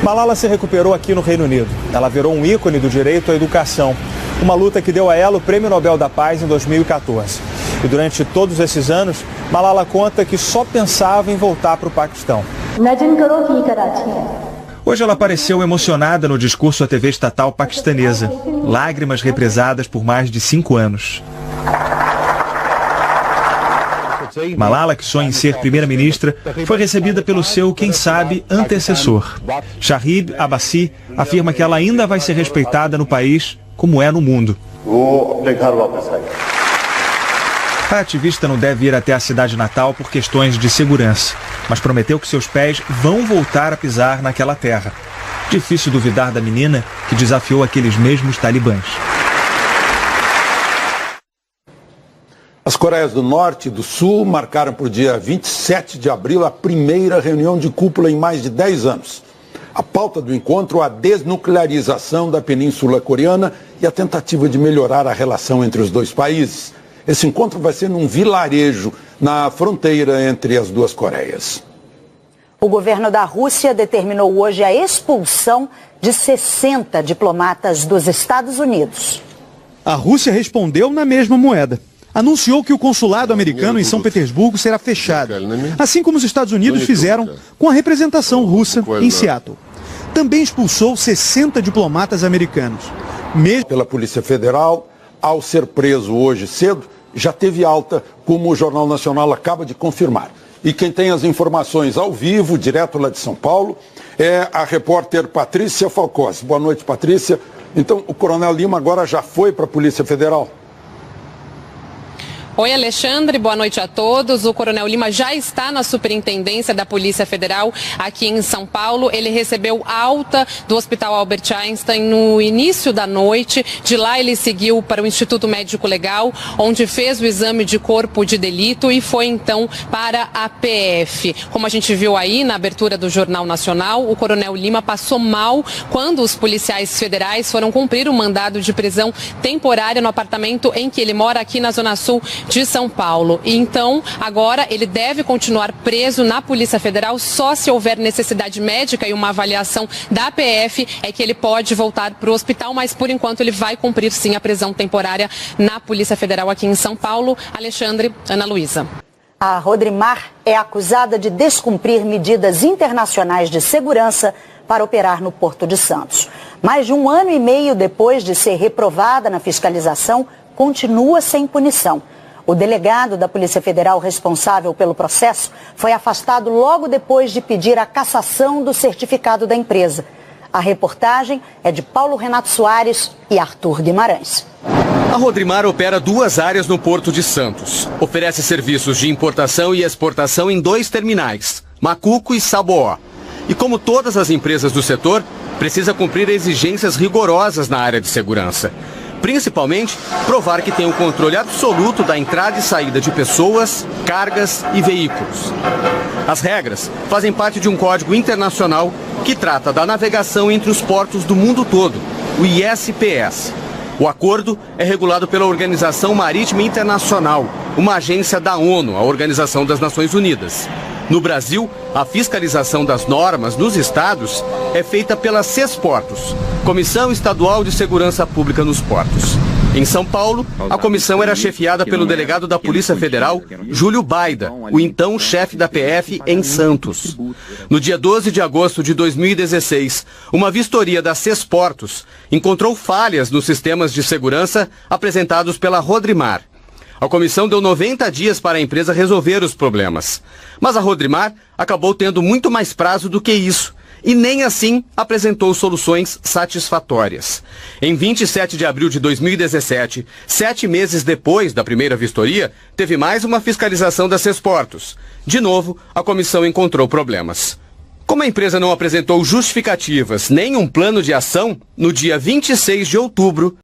Malala se recuperou aqui no Reino Unido. Ela virou um ícone do direito à educação. Uma luta que deu a ela o Prêmio Nobel da Paz em 2014. E durante todos esses anos, Malala conta que só pensava em voltar para o Paquistão. Hoje ela apareceu emocionada no discurso à TV estatal paquistanesa. Lágrimas represadas por mais de 5 anos. Malala, que sonha em ser primeira-ministra, foi recebida pelo seu, quem sabe, antecessor. Shahid Abbasi afirma que ela ainda vai ser respeitada no país como é no mundo. A ativista não deve ir até a cidade natal por questões de segurança, mas prometeu que seus pés vão voltar a pisar naquela terra. Difícil duvidar da menina que desafiou aqueles mesmos talibãs. As Coreias do Norte e do Sul marcaram para o dia 27 de abril a primeira reunião de cúpula em mais de 10 anos. A pauta do encontro, a desnuclearização da Península Coreana e a tentativa de melhorar a relação entre os 2 países. Esse encontro vai ser num vilarejo na fronteira entre as 2 Coreias. O governo da Rússia determinou hoje a expulsão de 60 diplomatas dos Estados Unidos. A Rússia respondeu na mesma moeda. Anunciou que o consulado americano em São Petersburgo será fechado, assim como os Estados Unidos fizeram com a representação russa em Seattle. Também expulsou 60 diplomatas americanos. Pela Polícia Federal, ao ser preso hoje cedo, já teve alta, como o Jornal Nacional acaba de confirmar. E quem tem as informações ao vivo, direto lá de São Paulo, é a repórter Patrícia Falcosi. Boa noite, Patrícia. Então, o Coronel Lima agora já foi para a Polícia Federal? Oi, Alexandre, boa noite a todos. O Coronel Lima já está na Superintendência da Polícia Federal aqui em São Paulo. Ele recebeu alta do Hospital Albert Einstein no início da noite. De lá ele seguiu para o Instituto Médico Legal, onde fez o exame de corpo de delito e foi então para a PF. Como a gente viu aí na abertura do Jornal Nacional, o Coronel Lima passou mal quando os policiais federais foram cumprir o mandado de prisão temporária no apartamento em que ele mora aqui na Zona Sul de São Paulo. E então, agora ele deve continuar preso na Polícia Federal, só se houver necessidade médica e uma avaliação da PF é que ele pode voltar para o hospital, mas por enquanto ele vai cumprir sim a prisão temporária na Polícia Federal aqui em São Paulo. Alexandre, Ana Luísa. A Rodrimar é acusada de descumprir medidas internacionais de segurança para operar no Porto de Santos. Mais de 1 ano e meio depois de ser reprovada na fiscalização, continua sem punição. O delegado da Polícia Federal responsável pelo processo foi afastado logo depois de pedir a cassação do certificado da empresa. A reportagem é de Paulo Renato Soares e Arthur Guimarães. A Rodrimar opera 2 áreas no Porto de Santos. Oferece serviços de importação e exportação em 2 terminais, Macuco e Saboó. E como todas as empresas do setor, precisa cumprir exigências rigorosas na área de segurança. Principalmente, provar que tem o controle absoluto da entrada e saída de pessoas, cargas e veículos. As regras fazem parte de um código internacional que trata da navegação entre os portos do mundo todo, o ISPS. O acordo é regulado pela Organização Marítima Internacional, uma agência da ONU, a Organização das Nações Unidas. No Brasil, a fiscalização das normas nos estados é feita pela Sesportos, Comissão Estadual de Segurança Pública nos Portos. Em São Paulo, a comissão era chefiada pelo delegado da Polícia Federal, Júlio Baida, o então chefe da PF em Santos. No dia 12 de agosto de 2016, uma vistoria da Sesportos encontrou falhas nos sistemas de segurança apresentados pela Rodrimar. A comissão deu 90 dias para a empresa resolver os problemas. Mas a Rodrimar acabou tendo muito mais prazo do que isso e nem assim apresentou soluções satisfatórias. Em 27 de abril de 2017, 7 meses depois da primeira vistoria, teve mais uma fiscalização da Sesportos. De novo, a comissão encontrou problemas. Como a empresa não apresentou justificativas nem um plano de ação, no dia 26 de outubro,